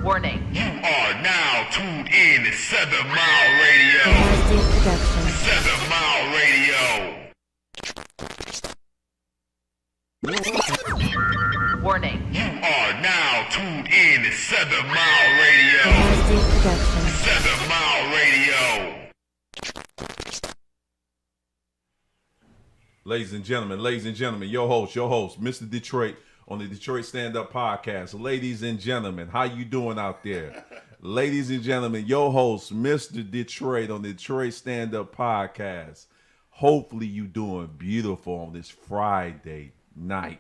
Warning. You are now tuned in to 7 Mile Radio. 7 Mile Radio. Warning. You are now tuned in to 7 Mile Radio. 7 Mile Radio. Ladies and gentlemen, your host, Mr. Detroit on the Detroit Stand Up Podcast. Ladies and gentlemen, how you doing out there? Ladies and gentlemen, your host, Mr. Detroit on the Detroit Stand Up Podcast. Hopefully you doing beautiful on this Friday night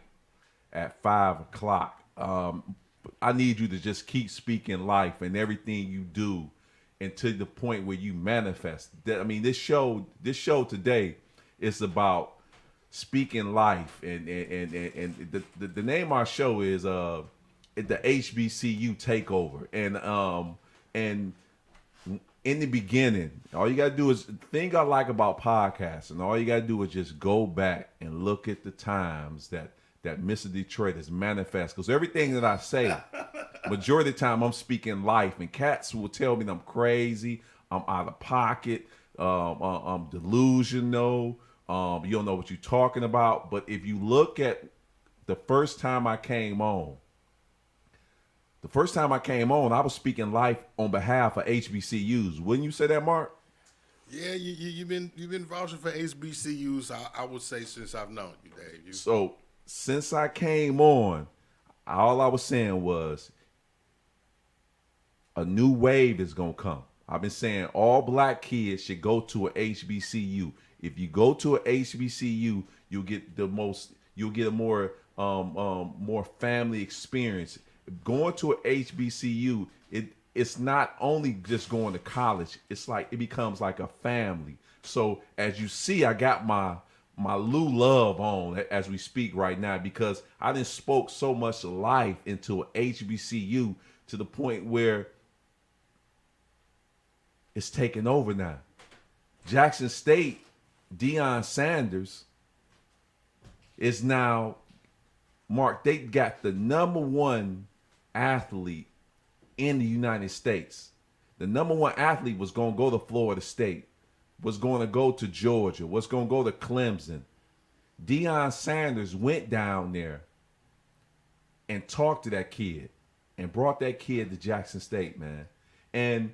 at 5 o'clock. I need you to just keep speaking life and everything you do and to the point where you manifest. I mean, this show today is about speaking life, and the name of our show is the HBCU Takeover, and in the beginning, all you gotta do is, the thing I like about podcasts, and all you gotta do is just go back and look at the times that Mr. Detroit has manifest, because everything that I say, majority of the time I'm speaking life, and cats will tell me that I'm crazy, I'm out of pocket, I'm delusional. You don't know what you're talking about. But if you look at the first time I came on, I was speaking life on behalf of HBCUs. Wouldn't you say that, Mark? Yeah, you've been vouching for HBCUs. I would say since I've known you, Dave. So since I came on, all I was saying was a new wave is gonna come. I've been saying all black kids should go to a HBCU. If you go to a HBCU, you'll get a more family experience. Going to a HBCU, it's not only just going to college. It's like it becomes like a family. So as you see, I got my Lou Love on as we speak right now, because I done spoke so much life into a HBCU to the point where it's taking over now. Jackson State, Deion Sanders is now, Mark, they got the number one athlete in the United States. The number one athlete was going to go to Florida State, was going to go to Georgia, was going to go to Clemson. Deion Sanders went down there and talked to that kid and brought that kid to Jackson State, man. And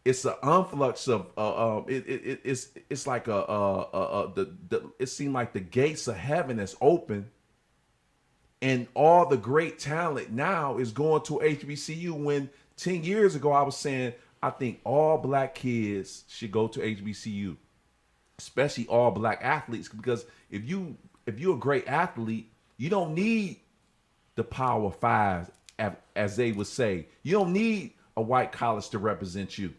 it's an influx of it's like it seemed like the gates of heaven is open, and all the great talent now is going to HBCU. When 10 years ago I was saying I think all black kids should go to HBCU, especially all black athletes, because if you're a great athlete, you don't need the Power Five, as they would say. You don't need a white college to represent you.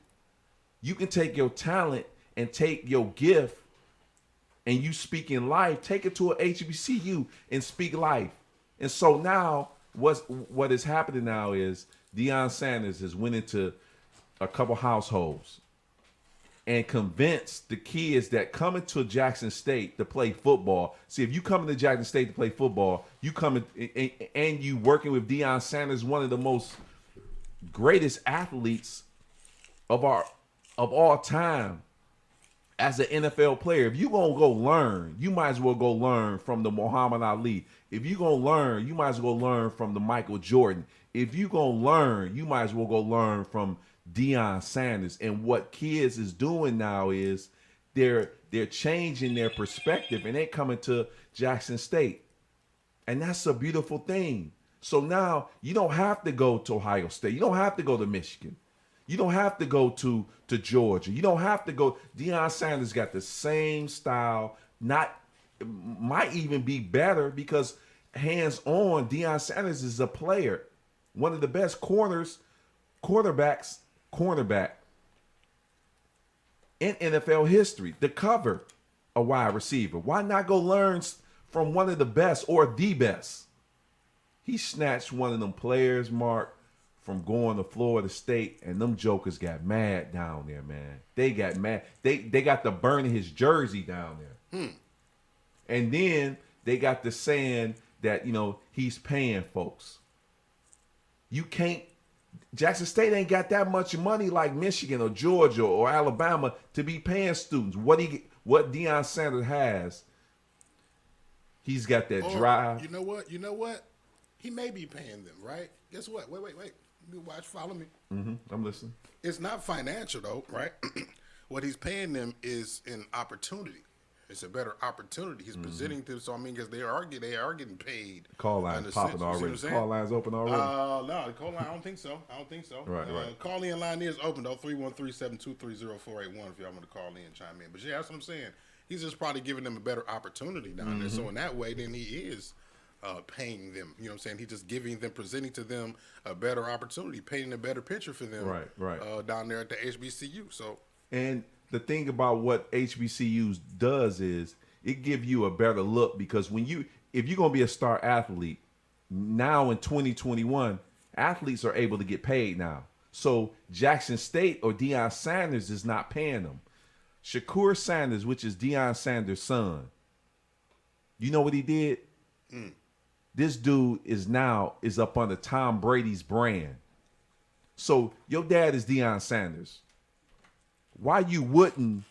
You can take your talent and take your gift and you speak in life, take it to a HBCU and speak life. And so now what is happening now is Deion Sanders has went into a couple households and convinced the kids that coming to Jackson State to play football. See, if you come to Jackson State to play football, you come in, and you working with Deion Sanders, one of the most greatest athletes of all time as an NFL player. If you gonna go learn, you might as well go learn from the Muhammad Ali. If you gonna learn, you might as well learn from the Michael Jordan. If you gonna learn, you might as well go learn from Deion Sanders. And what kids is doing now is they're changing their perspective, and they coming to Jackson State. And that's a beautiful thing. So now you don't have to go to Ohio State. You don't have to go to Michigan. You don't have to go to Georgia. You don't have to go. Deion Sanders got the same style, might even be better, because hands-on, Deion Sanders is a player. One of the best cornerback in NFL history. To cover a wide receiver. Why not go learn from one of the best or the best? He snatched one of them players, Mark, from going to Florida State, and them jokers got mad down there, man. They got mad. They got to burning his jersey down there. And then they got to saying that, he's paying folks. You can't. Jackson State ain't got that much money like Michigan or Georgia or Alabama to be paying students. What Deion Sanders has, he's got that drive. You know what? You know what? He may be paying them, right? Guess what? Wait. Let me watch. Follow me. I'm listening. It's not financial though, right? What he's paying them is an opportunity. It's a better opportunity. He's presenting them. So I mean, because they are getting paid. Call lines popping already. Call lines open already. No, the call line. I don't think so. Right. Call in line is open though. 313-723-0481 if y'all want to call in and chime in. But yeah, that's what I'm saying. He's just probably giving them a better opportunity down there. So in that way, then he is paying them. You know what I'm saying? He's just giving them, presenting to them a better opportunity, painting a better picture for them. Right. Down there at the HBCU. So. And the thing about what HBCUs does is it gives you a better look, because if you're going to be a star athlete now in 2021, athletes are able to get paid now. So Jackson State or Deion Sanders is not paying them. Shakur Sanders, which is Deion Sanders' son, you know what he did? This dude is up under Tom Brady's brand. So your dad is Deion Sanders. Why you wouldn't,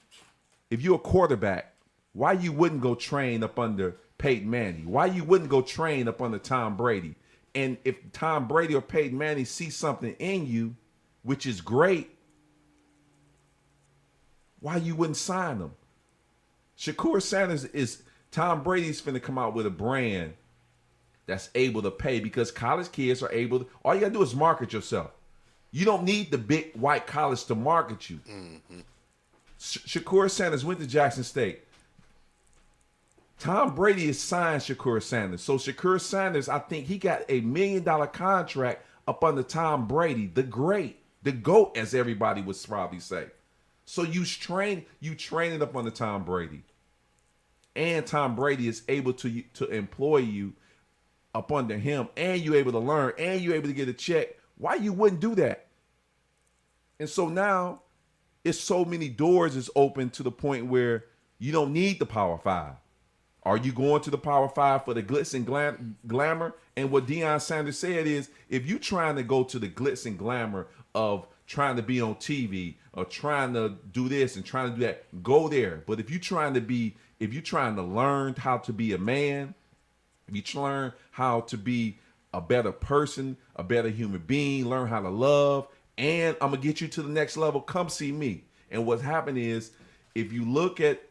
if you're a quarterback, why you wouldn't go train up under Peyton Manning? Why you wouldn't go train up under Tom Brady? And if Tom Brady or Peyton Manning see something in you, which is great, why you wouldn't sign them? Shakur Sanders is, Tom Brady's finna come out with a brand that's able to pay, because college kids are able to, all you gotta do is market yourself. You don't need the big white college to market you. Shakur Sanders went to Jackson State. Tom Brady has signed Shakur Sanders. So Shakur Sanders, I think he got $1 million contract up under Tom Brady, the great, the GOAT, as everybody would probably say. So you train it up under Tom Brady. And Tom Brady is able to employ you up under him, and you're able to learn, and you're able to get a check. Why you wouldn't do that? And so now it's so many doors is open to the point where you don't need the Power 5. Are you going to the Power 5 for the glitz and glamour? And what Deion Sanders said is, if you're trying to go to the glitz and glamour of trying to be on TV or trying to do this and trying to do that, go there. But if you're trying to learn how to be a man, if you learn how to be a better person, a better human being, learn how to love, and I'm going to get you to the next level, come see me. And what's happened is, if you look at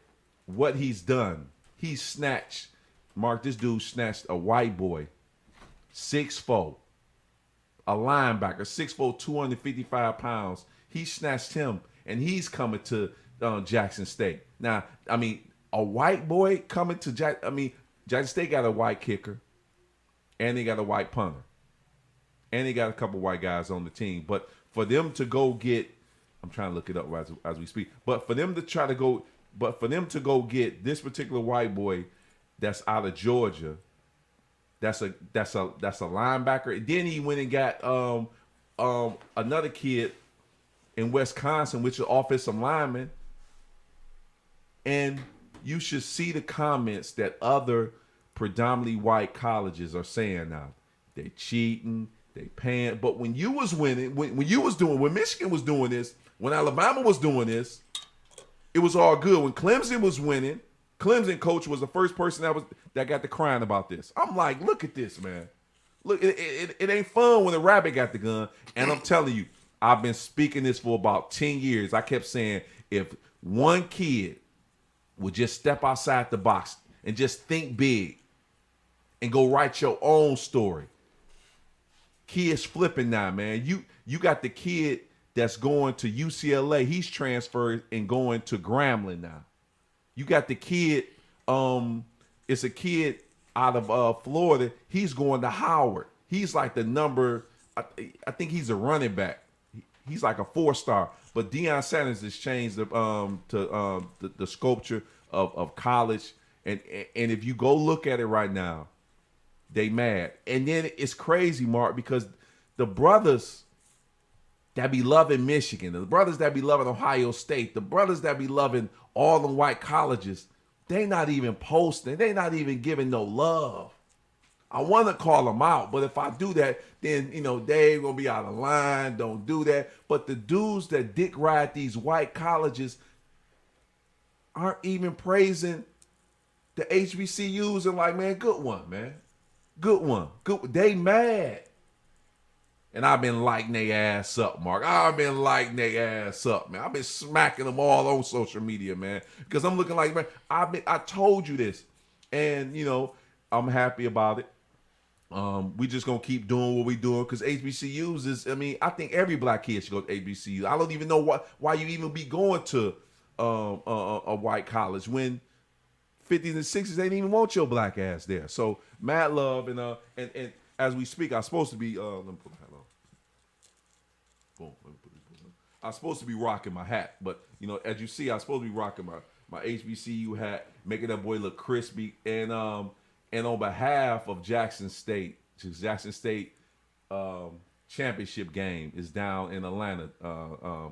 what he's done, he snatched, this dude snatched a white boy, 6'4", a linebacker, 6'4", 255 pounds. He snatched him, and he's coming to Jackson State. Now, I mean, a white boy coming to Jackson State got a white kicker, and they got a white punter, and they got a couple white guys on the team. But for them to go get, I'm trying to look it up as we speak, but for them to go get this particular white boy that's out of Georgia, that's a linebacker. And then he went and got another kid in Wisconsin, which is offensive lineman. And you should see the comments that other predominantly white colleges are saying now. They cheating, they paying. But when you was winning, when Michigan was doing this, when Alabama was doing this, it was all good. When Clemson was winning, Clemson coach was the first person that got to crying about this. I'm like, look at this, man. Look, it ain't fun when the rabbit got the gun. And I'm telling you, I've been speaking this for about 10 years. I kept saying, if one kid would just step outside the box and just think big and go write your own story. Kids flipping now, man. You got the kid that's going to UCLA. He's transferred and going to Grambling now. You got the kid, it's a kid out of Florida. He's going to Howard. He's like the number, I think he's a running back. He's like a 4-star. But Deion Sanders has changed the sculpture of college. And if you go look at it right now, they mad. And then it's crazy, Mark, because the brothers that be loving Michigan, the brothers that be loving Ohio State, the brothers that be loving all the white colleges, they not even posting. They not even giving no love. I want to call them out, but if I do that, then they gonna be out of line. Don't do that. But the dudes that dick ride these white colleges aren't even praising the HBCUs and like, man, good one, man, good one, good. They mad, and I've been lighting their ass up, Mark. I've been lighting their ass up, man. I've been smacking them all on social media, man, because I'm looking like, man, I told you this, and I'm happy about it. We just gonna keep doing what we doing because HBCUs is. I mean, I think every black kid should go to HBCUs. I don't even know why you even be going to a white college when 50s and 60s they didn't even want your black ass there. So mad love and as we speak, I'm supposed to be. Let me put my hat on. Boom. Let me put this on. I'm supposed to be rocking my hat, but as you see, I'm supposed to be rocking my HBCU hat, making that boy look crispy and on behalf of Jackson State championship game is down in Atlanta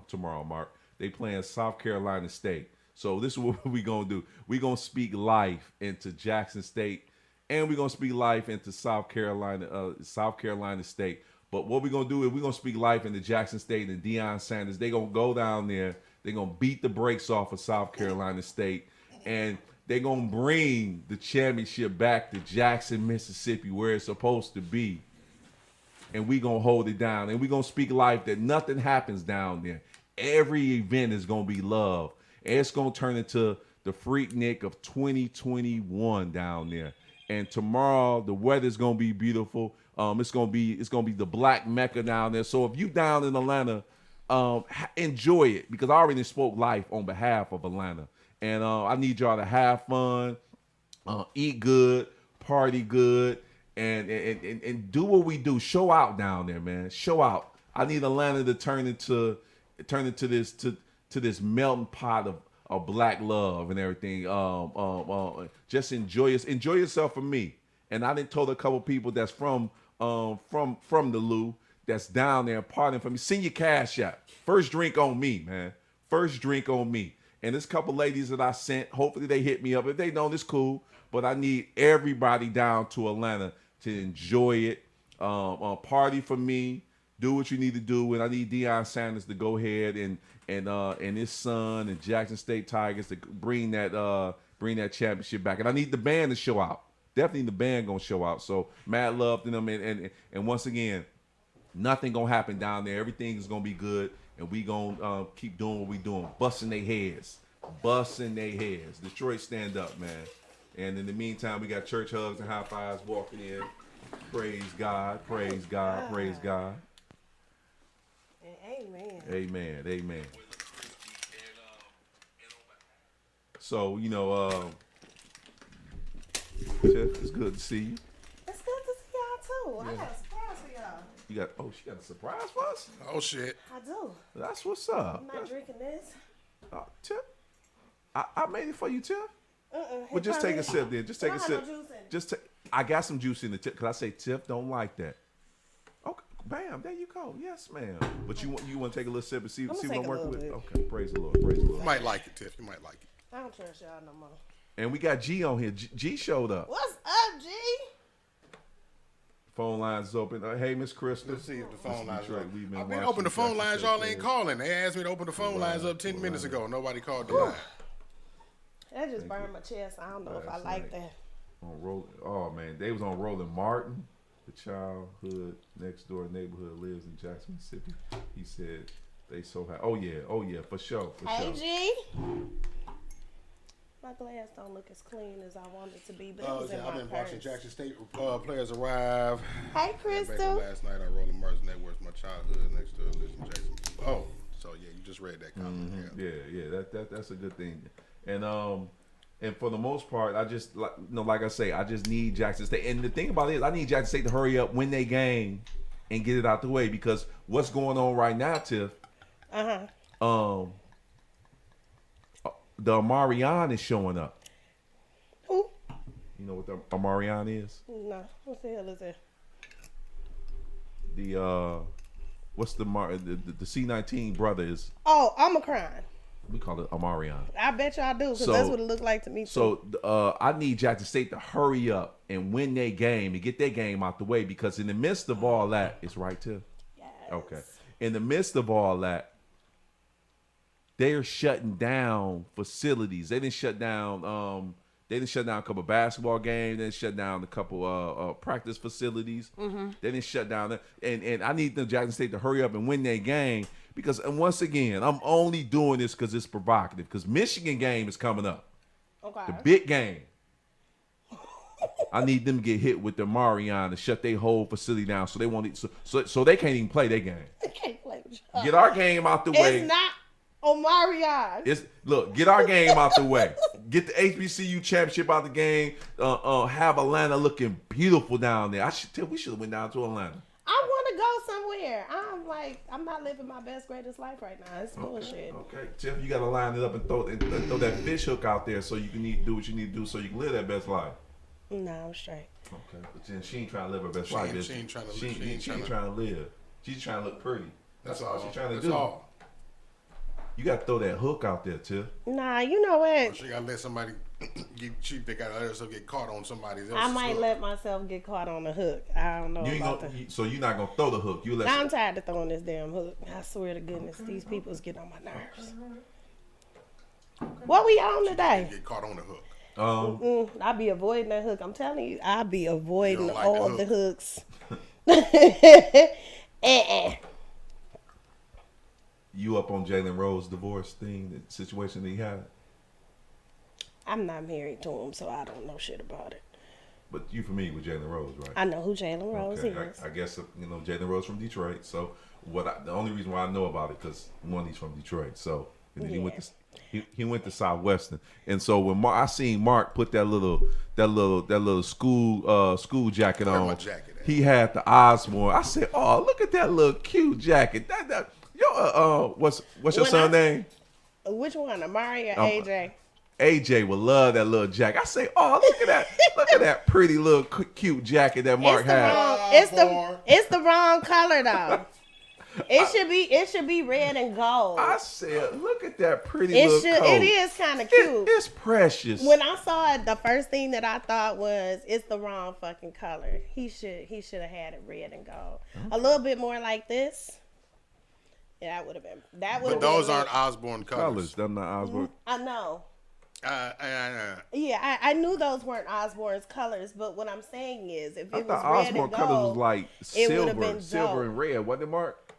tomorrow, Mark. They playing South Carolina State. So this is what we gonna do. We gonna speak life into Jackson State, and we gonna speak life into South Carolina State. But what we gonna do is we gonna speak life into Jackson State and Deion Sanders. They gonna go down there. They gonna beat the brakes off of South Carolina State, and they're going to bring the championship back to Jackson, Mississippi, where it's supposed to be. And we're going to hold it down. And we're going to speak life that nothing happens down there. Every event is going to be love. And it's going to turn into the Freaknik of 2021 down there. And tomorrow, the weather's going to be beautiful. It's going to be the Black Mecca down there. So if you down in Atlanta, enjoy it. Because I already spoke life on behalf of Atlanta. And I need y'all to have fun, eat good, party good, and do what we do. Show out down there, man. Show out. I need Atlanta to turn into this melting pot of black love and everything. Just enjoy yourself for me. And I done told a couple people that's from the Lou that's down there partying for me. Send your cash out. First drink on me, man. First drink on me. And there's a couple ladies that I sent. Hopefully they hit me up. If they don't, it's cool. But I need everybody down to Atlanta to enjoy it. Party for me. Do what you need to do. And I need Deion Sanders to go ahead and his son and Jackson State Tigers to bring that championship back. And I need the band to show out. Definitely the band gonna show out. So mad love to them. And once again, nothing gonna happen down there. Everything is gonna be good. And we gonna keep doing what we doing, busting their heads. Detroit, stand up, man. And in the meantime, we got church hugs and high fives walking in. Praise God, praise God, praise God. Amen. Amen. So Tiff, it's good to see you. It's good to see y'all too. I got a surprise for y'all. She got a surprise for us? Oh shit. I do. That's what's up. I'm not drinking this. Tiff, I made it for you, Tiff. Well, Well, just take a sip then. Just take a sip. No juice in it. I got some juice in the tip because I say Tiff don't like that. Okay, bam, there you go. Yes, ma'am. But you want to take a little sip and see what I'm working with? bit. Okay, praise the Lord. Praise the Lord. You might like it, Tiff. You might like it. I don't trust y'all no more. And we got G on here. G showed up. What's up, G? Phone lines is open. Hey, Miss Crystal. Let's see if the phone lines Detroit, up. we've been I've been watching open the phone Jackson lines. State Y'all ain't players. calling. They asked me to open the phone lines up 10 minutes ago. Nobody called the line. That just burned my chest. I don't know if I Last like night. that. On Roland. Oh man, they was on Roland Martin. The childhood next door neighborhood lives in Jackson, Mississippi. He said they so happy. Oh yeah, for sure. Hey, G. My glass don't look as clean as I want it to be, but it was in my I've been purse. watching Jackson State players arrive. Hey, Back Crystal. last night on Roland Martin's network. My childhood next door lives in Jackson. Oh, so yeah, you just read that comment. Yeah. That's a good thing. And for the most part, I just like I say, I just need Jackson State. And the thing about it is, I need Jackson State to hurry up, win their game, and get it out the way because what's going on right now, Tiff? The Amarion is showing up. Who? You know what the Amarion is? No. What the hell is that? The what's the C-19 brother is? Oh, Omicron. We call it Amarion. I bet y'all do, because So- that's what it looked like to me. Too. So I need Jackson State to hurry up and win their game and get their game out the way, because in the midst of all that, it's right too. Yes. Okay. In the midst of all that, they are shutting down facilities. They didn't shut down. They didn't shut down a couple of basketball games. They didn't shut down a couple practice facilities. Mm-hmm. They didn't shut down that. And I need the Jackson State to hurry up and win their game, because, and once again, I'm only doing this because it's provocative. Because Michigan game is coming up, Okay. the big game. I need them to get hit with the Marion and shut their whole facility down, so they won't. So they can't even play their game. I can't play with y'all. Get our game out the way. It's not Omarion. Get our game out the way. Get the HBCU championship out the game. Have Atlanta looking beautiful down there. We should have went down to Atlanta. I want to go somewhere. I'm not living my best, greatest life right now. It's bullshit. Okay, Tiff, you got to line it up and throw that fish hook out there so you can do what you need to do so you can live that best life. No, I'm straight. Okay, but then she ain't trying to live her best life. She ain't trying to She live. ain't trying to live. She's trying to look pretty. That's all she's trying to That's do. all. You got to throw that hook out there, Tiff. Nah, you know what? She gotta let somebody they gotta let herself get caught on somebody else. I might let myself get caught on the hook. I don't know You ain't about gonna, that. so you're not gonna throw the hook. You let. I'm tired of throwing this damn hook. I swear to goodness, these people's getting on my nerves. What we on today? get caught on the hook. I be avoiding that hook. I'm telling you, I be avoiding You don't like all the the hooks. You up on Jalen Rose divorce thing, the situation that he had? I'm not married to him, so I don't know shit about it. But you familiar with Jalen Rose, right? I know who Jalen Rose Okay, is. I guess Jalen Rose from Detroit. So the only reason why I know about it, because one, he's from Detroit. So and then he went to Southwestern, and so when I seen Mark put that little school jacket Where on, my jacket at? he had the Osborne. I said, "Oh, look at that little cute jacket." What's your When son name? Which one, Amari or AJ? AJ would love that little jacket. I say, "Oh, look at that! Look at that pretty little cute jacket that Mark had." It's the wrong color though. It should be red and gold. I said, "Look at that pretty little coat." It is kind of cute. It's precious. When I saw it, the first thing that I thought was, it's the wrong fucking color. He should have had it red and gold. A little bit more like this. Yeah, that would have been. But those aren't Osborne colors. Them not Osborne. I know. I Yeah, I knew those weren't Osborne's colors, but what I'm saying is, if I it was thought red Osborne and colors gold, was like it would've been silver dope. and red, wasn't it, Mark?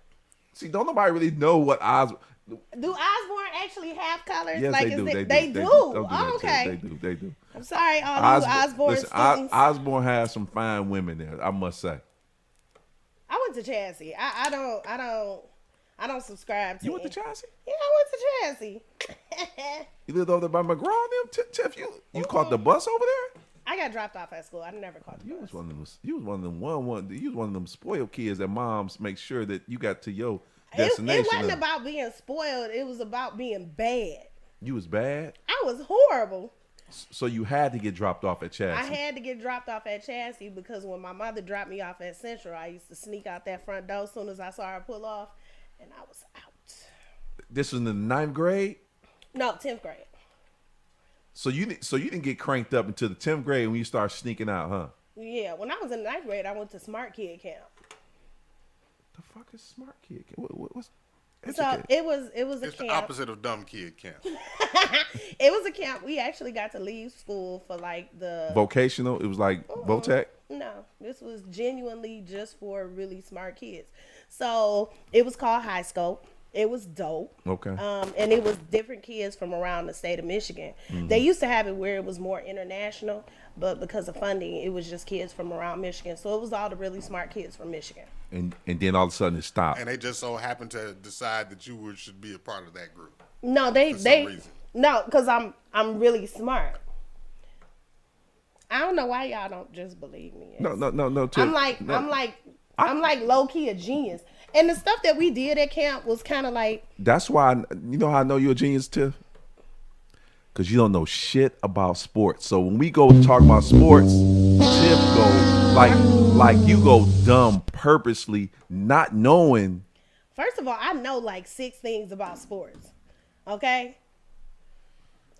See, don't nobody really know what Osborne. Do Osborne actually have colors? Yes, like, they do. They do. Don't do that Oh, to okay. them. They do. I'm sorry, all you Osborne students. Osborne has some fine women there, I must say. I went to Chassie. I don't subscribe to. You went to Chassie? Yeah, I went to Chassie. You lived over there by McGraw and them? Tiff, you caught the bus over there? I got dropped off at school. I never caught the You bus. was one of them spoiled kids that moms make sure that you got to your It destination. wasn't about being spoiled. It was about being bad. You was bad, I was horrible. so you had to get dropped off at Chassie. I had to get dropped off at Chassie because when my mother dropped me off at Central, I used to sneak out that front door as soon as I saw her pull off, and I was out. This was in the 9th grade. No, 10th grade. So you didn't get cranked up until the 10th grade when you start sneaking out, huh? Yeah, when I was in 9th grade, I went to Smart Kid Camp. The fuck is smart kid? What's So educated? it was a it's the camp. opposite of dumb kid camp. It was a camp. We actually got to leave school for like the Vocational? It was like Votech? No, this was genuinely just for really smart kids. So it was called High Scope. It was dope. Okay. And it was different kids from around the state of Michigan. They used to have it where it was more international, but because of funding, it was just kids from around Michigan. So it was all the really smart kids from Michigan. And then all of a sudden it stopped. And they just so happened to decide that you should be a part of that group. No, For some reason. no, because I'm really smart. I don't know why y'all don't just believe me. No. I'm like low key a genius. And the stuff that we did at camp was kind of like, That's why, you know how I know you're a genius, Tiff? Because you don't know shit about sports. So when we go talk about sports, Tiff go, like you go dumb purposely, not knowing. first of all, I know like 6 things about sports. Okay?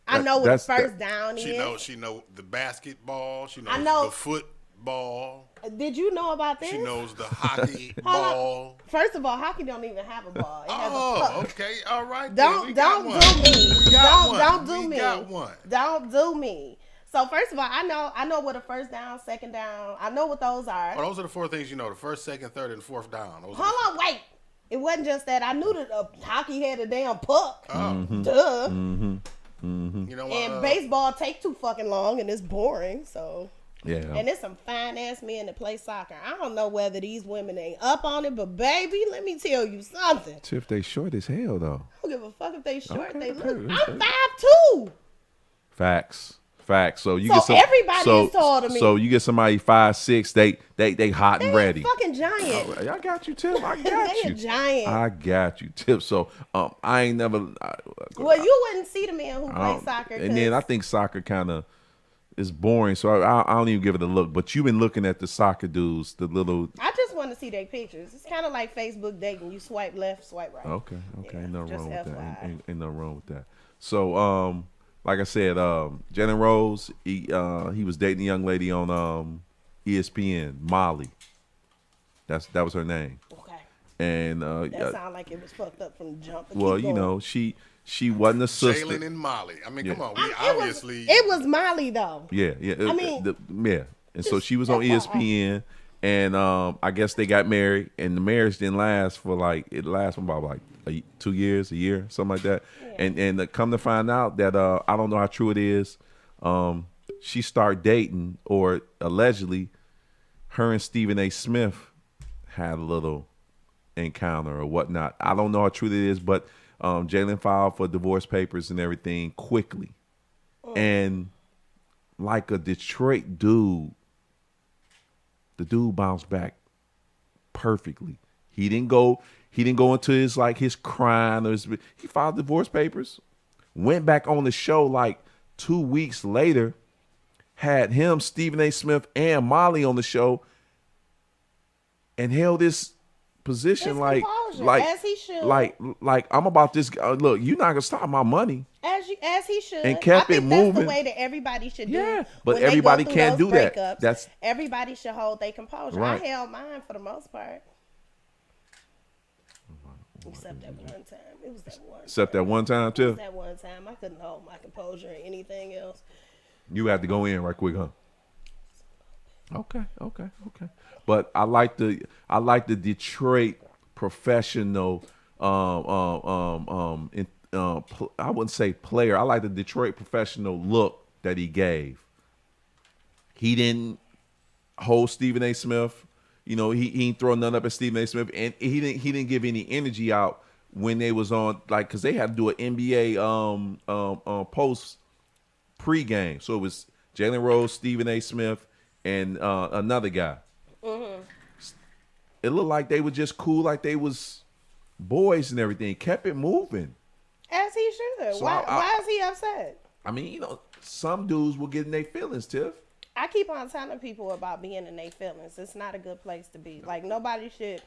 I know what first down She is. She know the basketball. She knows I know- the football. Did you know about this? She knows the hockey Hold on. ball. First of all, hockey don't even have a ball. It has a Oh, puck. okay, all right. Don't then. don't We do got one. me. We got one. Don't do We me. got one. Don't do me. So first of all, I know what a first down, second down. I know what those are. Oh, those are the four things you know: the first, second, third, and fourth down. Those are Hold on, wait. It wasn't just that. I knew that hockey had a damn puck. Oh. Duh. You know what? And baseball take too fucking long and it's boring. So. Yeah. And there's some fine ass men that play soccer. I don't know whether these women ain't up on it, but baby, let me tell you something. Tiff, they short as hell though. I don't give a fuck if they short. Okay, They okay, look. okay. I'm 5'2". Facts. So you So get some, everybody is taller than me. So you get somebody 5'6", they hot and They ready. fucking giant. I got you, Tim. I got They you. a giant. I got you, Tim. So I ain't never. Well, you wouldn't see the man who I play don't- soccer. and then I think soccer kind of is boring, so I don't even give it a look. But you've been looking at the soccer dudes, the little. I just want to see their pictures. It's kind of like Facebook dating. You swipe left, swipe right. Okay, Yeah, ain't nothing just wrong with that. FYI. Ain't nothing wrong with that. So like I said, Jalen Rose, he was dating a young lady on ESPN, Molly. That was her name. Okay. And That sounds like it was fucked up from the jump. But well, keep you going. know, she wasn't a sister. Jalen and Molly. I mean, Yeah. come on. We obviously. It was Molly though. Yeah. I mean, yeah. And so just she was on FYI. ESPN, and I guess they got married, and the marriage didn't last for it lasted about like 2 years, a year, something like that. Yeah. And come to find out that I don't know how true it is. She started dating, or allegedly, her and Stephen A. Smith had a little encounter or whatnot. I don't know how true it is, but Jalen filed for divorce papers and everything quickly, and like a Detroit dude, the dude bounced back perfectly. He didn't go into his crying or he filed divorce papers, went back on the show like 2 weeks later, had him, Stephen A. Smith, and Molly on the show, and held this position His like composure, as he should. like I'm about this. Look, you're not gonna stop my money. As he should. And kept I think it that's moving. the way that everybody should do. Yeah, it. but When they go everybody through can't those do that. breakups, That's- everybody should hold their composure. Right. I held mine for the most part. Except that one time. It was that one. Except that one time It too. was that one time. I couldn't hold my composure or anything else. You had to go in right quick, huh? Okay. But I like the Detroit professional. I wouldn't say player. I like the Detroit professional look that he gave. He didn't hold Stephen A. Smith. You know, he ain't throwing nothing up at Stephen A. Smith, and he didn't give any energy out when they was on, like, because they had to do an NBA post pregame. So it was Jalen Rose, Stephen A. Smith, and another guy. Mm-hmm. It looked like they were just cool, like they was boys and everything. Kept it moving. As he should. So why I- is he upset? I mean, you know, some dudes will get in their feelings, Tiff. I keep on telling people about being in their feelings. It's not a good place to be. Like nobody should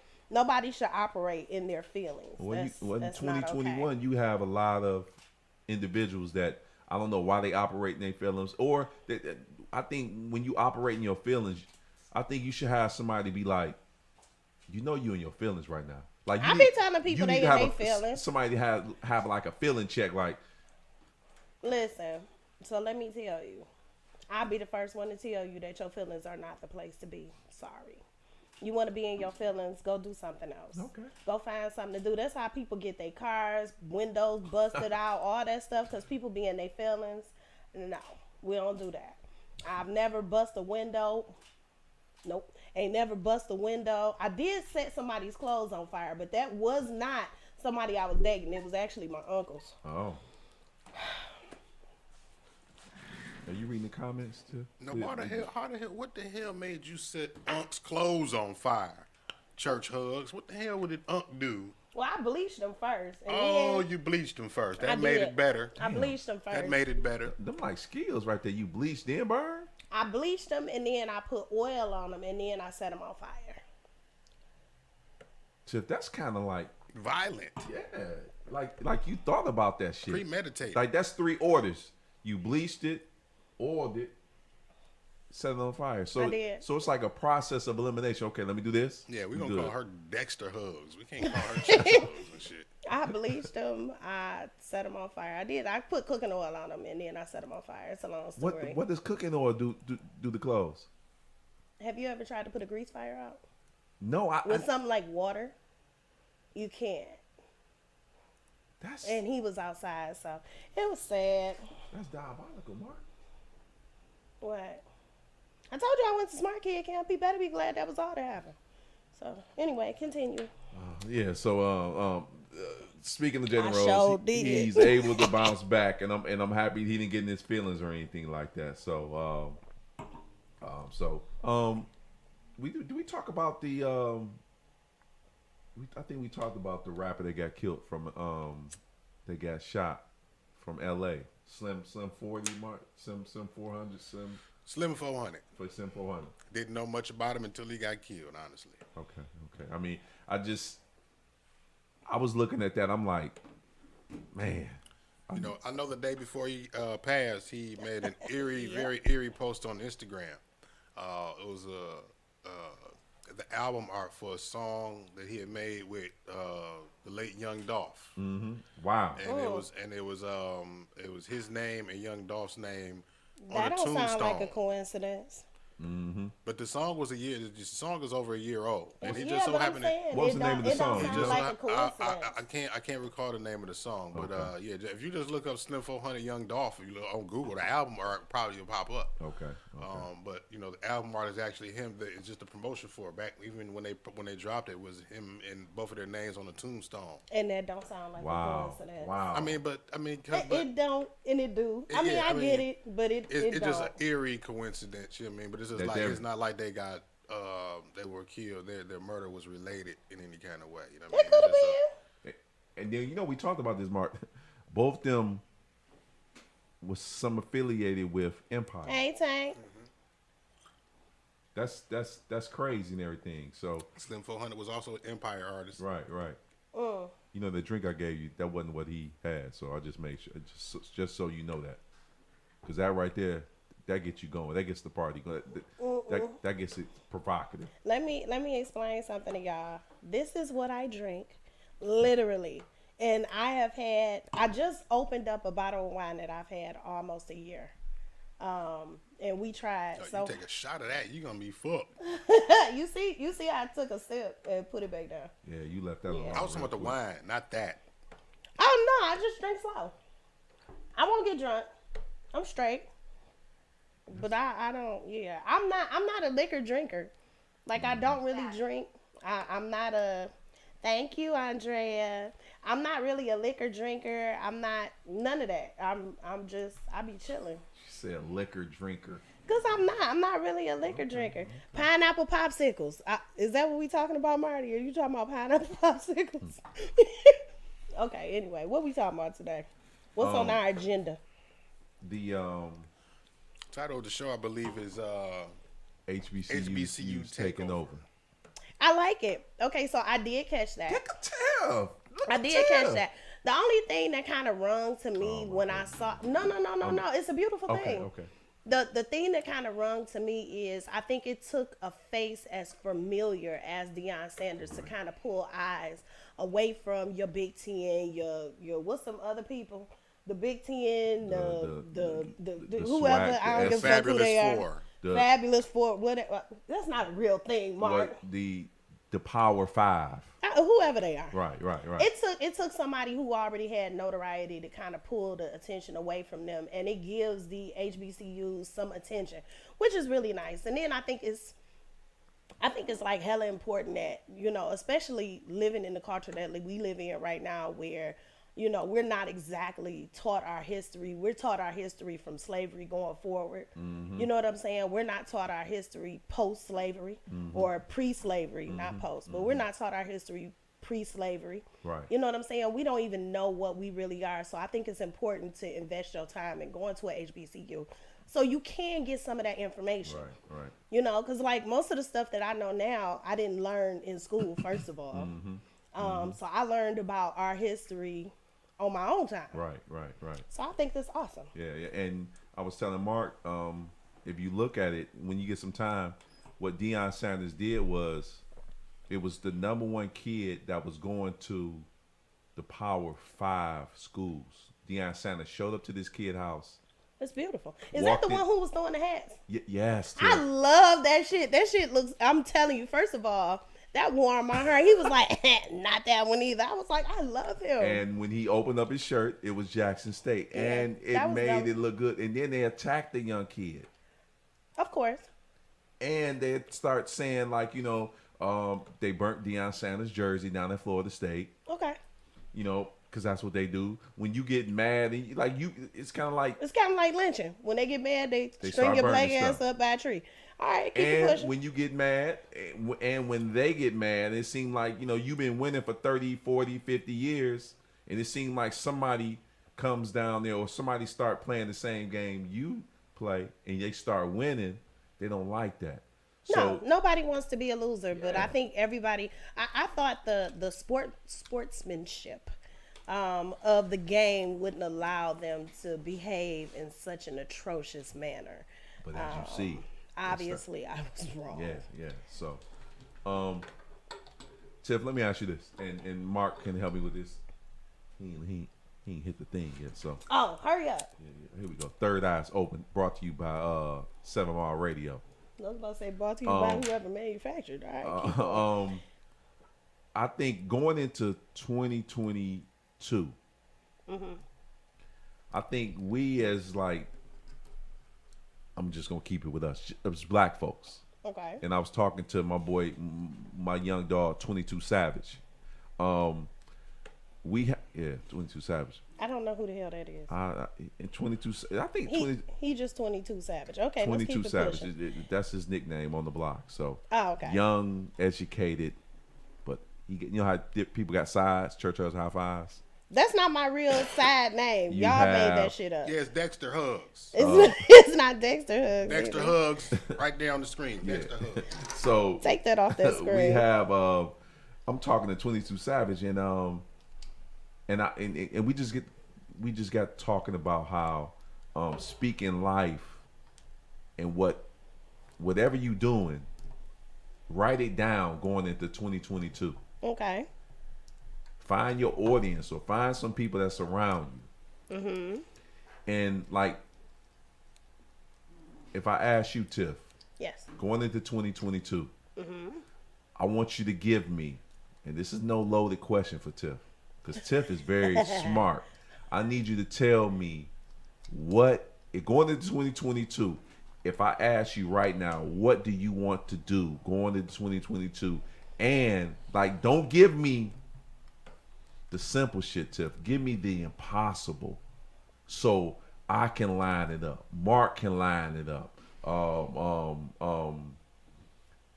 operate in their feelings. Well, in That's not 2021, okay. you have a lot of individuals that I don't know why they operate in their feelings, or I think when you operate in your feelings, I think you should have somebody be like, you know, you in your feelings right now. Like I be telling people you they need to in have their feelings. Somebody to have like a feeling check, like. Listen, so let me tell you. I'll be the first one to tell you that your feelings are not the place to be. Sorry. You want to be in your feelings, go do something else. Okay. Go find something to do. That's how people get their cars, windows busted out, all that stuff, because people be in their feelings. No, we don't do that. I've never bust a window. Nope. Ain't never bust a window. I did set somebody's clothes on fire, but that was not somebody I was dating. It was actually my uncle's. Oh. Are you reading the comments too? No, what the hell made you set Unc's clothes on fire? Church hugs. What the hell would an Unc do? Well, I bleached them first. And Oh, then you bleached them first. I That made did. it better. I bleached them first. That made it better. Them like skills right there. You bleach then burn. I bleached them and then I put oil on them and then I set them on fire. So that's kind of like, Violent. yeah, like you thought about that shit. Premeditated. Like that's 3 orders. You bleached it, oiled it, set it on fire. So, I did. so it's like a process of elimination. Okay, let me do this. Yeah, we're You gonna do call it. her Dexter Hugs. We can't call her Chest Hugs and shit. I bleached them. I set them on fire. I did. I put cooking oil on them, and then I set them on fire. It's a long story. What does cooking oil do the clothes? Have you ever tried to put a grease fire out No, with something like water? You can't. That's And he was outside, so it was sad. diabolical, Mark. What? I told you I went to Smart Kid Camp. He better be glad that was all that happened. So anyway, continue. Yeah. So speaking of Jalen I Rose, sure did. he's able to bounce back, and I'm happy he didn't get in his feelings or anything like that. So do we talk about the I think we talked about the rapper that got killed from that got shot from L.A. Slim 40 Mark Slim 400 Slim 400. for Slim 400. Didn't know much about him until he got killed. Honestly. Okay. I mean, I was looking at that. I'm like, man. You know, I know the day before he passed, he made an very eerie post on Instagram. It was the album art for a song that he had made with the late Young Dolph. Mm-hmm. Wow. And it was his name and Young Dolph's name on That a don't tombstone. sound like a coincidence. But the song was the song is over a year old, and he Yeah, just so but I'm happened. saying, What was the name of the song? It He don't just- sound like a coincidence. I can't recall the name of the song, but yeah, if you just look up Slim 400 Young Dolph, if you look on Google, the album art probably will pop up. Okay. But you know, the album art is actually him. It's just a promotion for it. Back even when they dropped it, it was him and both of their names on the tombstone. And that don't sound like a Wow. coincidence. Wow. It don't, and it do. I mean, I get it, but it it's don't. just an eerie coincidence. You know what I mean? But it's just That like they're- it's not like they got they were killed. Their murder was related in any kind of way. You know what I It mean? could have It's just been. And then we talked about this, Mark. Both them was some affiliated with Empire. Hey, Tank. That's crazy and everything. So Slim 400 was also an Empire artist. right. You know, the drink I gave you, that wasn't what he had. So I just make sure, just so you know that, because that right there, that gets you going. That gets the party going. That gets it provocative. Let me explain something to y'all. This is what I drink, literally. And I just opened up a bottle of wine that I've had almost a year. And we tried. So you take a shot of that, you're gonna be fucked. you see, I took a sip and put it back down. Yeah, you left that alone. I was talking about the wine, not that. Oh no, I just drink slow. I won't get drunk. I'm straight. But I don't. Yeah, I'm not a liquor drinker. Like I don't really drink. I'm not a. Thank you, Andrea. I'm not really a liquor drinker. I'm not none of that. I be chilling. She said liquor drinker. Cause I'm not really a liquor drinker. Pineapple popsicles. Is that what we talking about, Marty? Are you talking about pineapple popsicles? Okay. Anyway, what we talking about today? What's on our agenda? The Title of the show, I believe, is HBCU taking over. I like it. Okay, so I did catch that. Look at Tev. I did catch that. The only thing that kind of rung to me when I saw no, it's a beautiful thing. Okay. The thing that kind of rung to me is I think it took a face as familiar as Deion Sanders to kind of pull eyes away from your Big Ten, your what's some other people, the Big Ten, the whoever, swag, I don't give a fuck who Fabulous they are. Four. Fabulous Four, whatever. That's not a real thing, Mark. What the Power Five. Whoever they are. Right. It took somebody who already had notoriety to kind of pull the attention away from them, and it gives the HBCUs some attention, which is really nice. And then I think it's like hella important that, you know, especially living in the culture that we live in right now, where, you know, we're not exactly taught our history. We're taught our history from slavery going forward. You know what I'm saying? We're not taught our history post-slavery or pre-slavery, not post. But we're not taught our history pre-slavery. Right. You know what I'm saying? We don't even know what we really are. So I think it's important to invest your time in going to a HBCU so you can get some of that information. Right. You know, because like most of the stuff that I know now, I didn't learn in school, first of all. So I learned about our history on my own time. Right. So I think that's awesome. Yeah. And I was telling Mark, if you look at it, when you get some time, what Deion Sanders did was, it was the number one kid that was going to the Power 5 schools. Deion Sanders showed up to this kid's house. It's beautiful. Is Walked that the in- one who was throwing the hats? Yes. I Tiff. love that shit. That shit looks, I'm telling you, first of all, that warmed my heart. He was like, not that one either. I was like, I love him. And when he opened up his shirt, it was Jackson State. Yeah, And it that was made dope. it look good. And then they attacked the young kid. Of course. And they start saying, like, they burnt Deion Sanders' jersey down at Florida State. Okay. Because that's what they do. When you get mad, and it's kind of like. It's kind of like lynching. When they get mad, they They string start your burning black ass stuff. up by a tree. All right, keep it And pushing. when you get mad, and when they get mad, it seems like, you've been winning for 30, 40, 50 years, and it seems like somebody comes down there or somebody start playing the same game you play, and they start winning, they don't like that. No, nobody wants to be a loser, but Yeah. I think everybody. I thought the sportsmanship of the game wouldn't allow them to behave in such an atrocious manner. But as you see, Obviously, I was wrong. yeah. So, Tiff, let me ask you this, and Mark can help me with this. He ain't hit the thing yet, so Oh, hurry up! yeah, here we go. Third Eyes Open, brought to you by 7 Mile Radio. I was about to say brought to you by whoever manufactured. All right, keep going. I think going into 2022, I think we as I'm just gonna keep it with us, as black folks. Okay. And I was talking to my boy, my young dog, 22 Savage. 22 Savage. I don't know who the hell that is. And 22, I think 20, He just 22 Savage. Okay, let's 22 keep it Savage. pushing. That's his nickname on the block. So Oh, okay. young, educated, but how people got sides, church high fives. That's not my real side name. You Y'all made have- that shit up. Yeah, it's Dexter Hugs. It's not Dexter Hugs. Dexter either. Hugs, right there on the screen. Dexter Hugs. So Take that off that screen. we have. I'm talking to 22 Savage, and we just got talking about how speaking life and whatever you doing, write it down going into 2022. Okay. Find your audience or find some people that surround you. And if I ask you, Tiff, Yes. going into 2022, I want you to give me, and this is no loaded question for Tiff, because Tiff is very smart. I need you to tell me going into 2022, if I ask you right now, what do you want to do going into 2022? And don't give me the simple shit, Tiff. Give me the impossible, so I can line it up. Mark can line it up.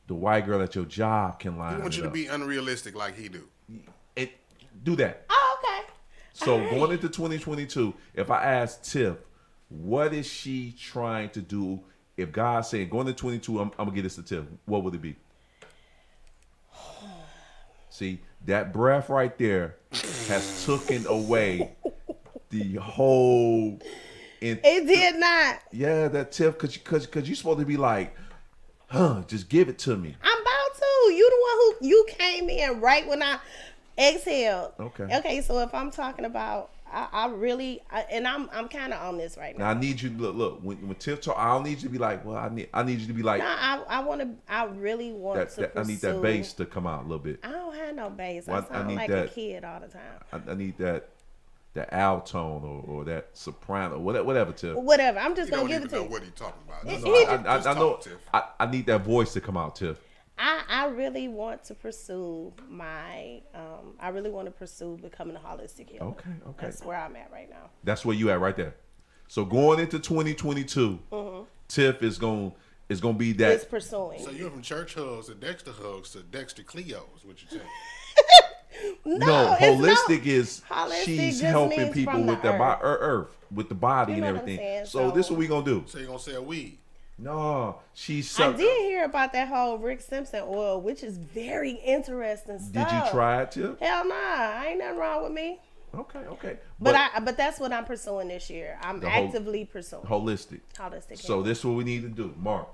The white girl at your job can line it up. I want you to be unrealistic like he do. Do that. Oh, okay. So All right. going into 2022, if I ask Tiff, what is she trying to do? If God's saying going to 22, I'm gonna get this to Tiff, what would it be? See, that breath right there has taken away the whole. It did not. Yeah, that Tiff, cause you supposed to be like, just give it to me. I'm about to. You the one who you came in right when I exhaled. Okay. Okay. So if I'm talking about, I'm kind of on this right Now now. I need you to look when Tiff talk. I don't need you to be like, well, I need you to be like No, I really want to that. I need that bass to come out a little bit. I don't have no bass. Well, I I sound need like that. a kid all the time. I need that alto or that soprano, whatever, Tiff. Whatever. I'm just You gonna don't give even it to know you. what he's talking about. He- Just I know. talk, Tiff. I need that voice to come out, Tiff. I really want to pursue I really want to pursue becoming a holistic healer. Okay. That's where I'm at right now. That's where you at right there. So going into 2022, Tiff is gonna be that. It's pursuing. So you're from church hugs to Dexter Hugs to Dexter Cleos, what you saying? No, it's holistic is holistic she's just helping means people from with the the earth, with the body You and know what I'm everything. saying? So this is what we gonna do. So you're gonna sell weed. No, she's. I did hear about that whole Rick Simpson oil, which is very interesting stuff. Did you try it, Tiff? Hell nah, ain't nothing wrong with me. Okay. But that's what I'm pursuing this year. I'm The whole- actively pursuing holistic. holistic. So health. this is what we need to do, Mark.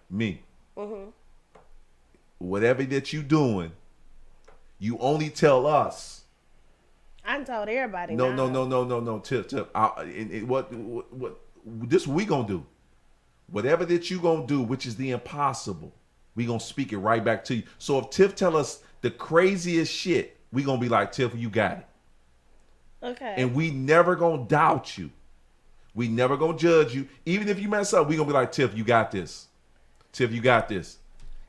Me. Whatever that you doing, you only tell us. I done told everybody. No. Tip. What this we gonna do? Whatever that you gonna do, which is the impossible, we gonna speak it right back to you. So if Tiff tell us the craziest shit, we gonna be like, Tiff, you got it. Okay. And we never gonna doubt you. We never gonna judge you. Even if you mess up, we gonna be like, Tiff, you got this. Tiff, you got this.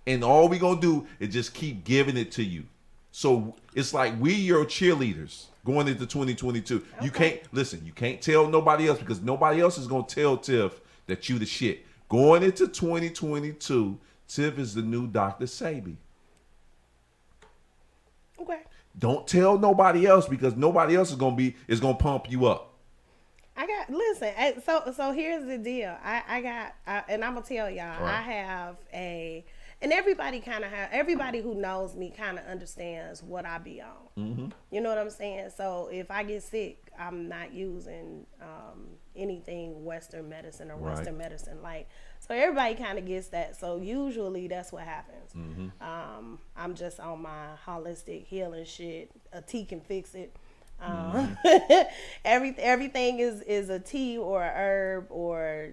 And all we gonna do is just keep giving it to you. So it's like we your cheerleaders going into 2022. Okay. You can't tell nobody else because nobody else is gonna tell Tiff that you the shit. Going into 2022, Tiff is the new Dr. Sabi. Okay. Don't tell nobody else because nobody else is gonna pump you up. So here's the deal. And I'm gonna tell y'all, Right. I have and everybody who knows me kind of understands what I be on. Mm-hmm. You know what I'm saying? So if I get sick, I'm not using anything Western medicine or Right. Western medicine. So everybody kind of gets that. So usually that's what happens. Mm-hmm. I'm just on my holistic healing shit. A tea can fix it. Everything is a tea or a herb or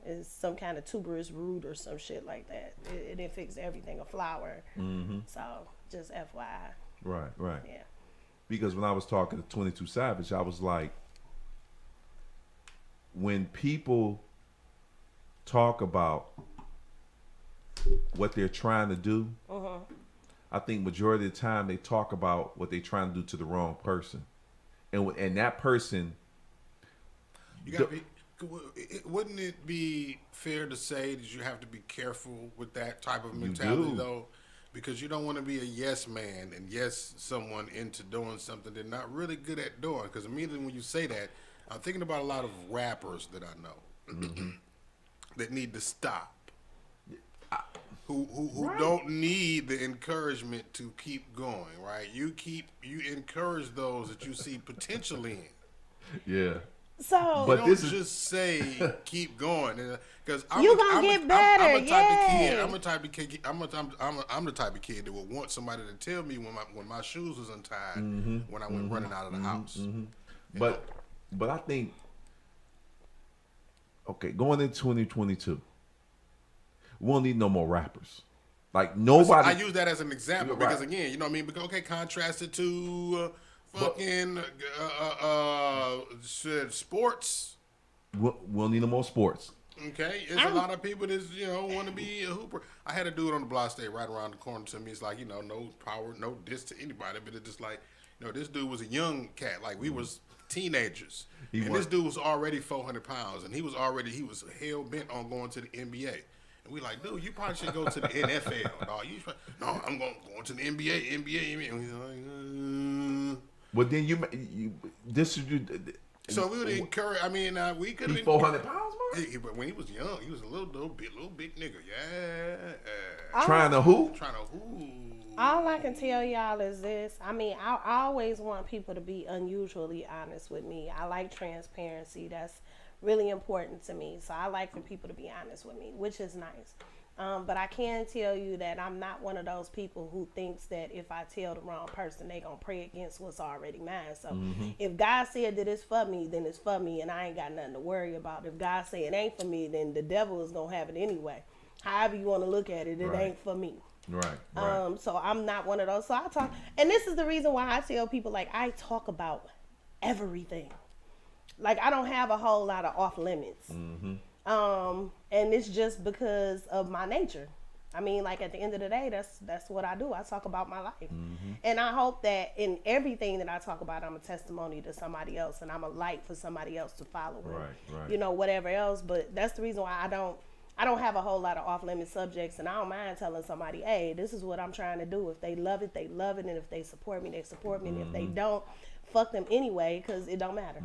is some kind of tuberous root or some shit like that. It fixes everything. A flower. Mm-hmm. So just FYI. Right. Yeah. Because when I was talking to 22 Savage, I was like, when people talk about what they're trying to do, I think majority of the time they talk about what they're trying to do to the wrong person. And that person, You gotta be. Wouldn't it be fair to say that you have to be careful with that type of mentality, do. though? Because you don't want to be a yes man and yes someone into doing something they're not really good at doing. Because immediately when you say that, I'm thinking about a lot of rappers that I know that need to stop. Who Right. don't need the encouragement to keep going, right? You encourage those that you see potential in. yeah. So But Don't this is- just say keep going, because You gonna get better, I'm the type of kid. yay. I'm the type of kid. I'm the type of kid that would want somebody to tell me when my shoes was untied when I went running out of the house. But I think, okay, going into 2022, we won't need no more rappers. Like nobody. I use that as an example Right. because again, you know what I mean. Because, okay, contrasted to fucking sports. We'll need no more sports. Okay, there's a lot of people that want to be a hooper. I had a dude on the block stay right around the corner to me. It's like no power, no diss to anybody, but it's just like this dude was a young cat. Like we was teenagers, this dude was already 400 pounds, and he was hell bent on going to the NBA. And we like, dude, you probably should go to the NFL. Dog. No, I'm going to the NBA. And he's like, But then you this is you. So we would encourage. I mean, we could. He 400 pounds, man. But when he was young, he was a little big nigga. Yeah. Trying to who? Trying to who? all I can tell y'all is this. I mean, I always want people to be unusually honest with me. I like transparency. That's really important to me. So I like for people to be honest with me, which is nice. But I can tell you that I'm not one of those people who thinks that if I tell the wrong person, they gonna pray against what's already mine. So if God said that it's for me, then it's for me, and I ain't got nothing to worry about. If God said it ain't for me, then the devil is gonna have it anyway. However you want to look at it, it Right. ain't for me. Right. So I'm not one of those. So I talk, and this is the reason why I tell people, like, I talk about everything. Like, I don't have a whole lot of off limits. And it's just because of my nature. I mean, like, at the end of the day, that's what I do. I talk about my life. And I hope that in everything that I talk about, I'm a testimony to somebody else, and I'm a light for somebody else to follow. Right. You know, whatever else. But that's the reason why I don't have a whole lot of off-limit subjects, and I don't mind telling somebody, hey, this is what I'm trying to do. If they love it, they love it, and if they support me, they support me, and if they don't, fuck them anyway, because it don't matter.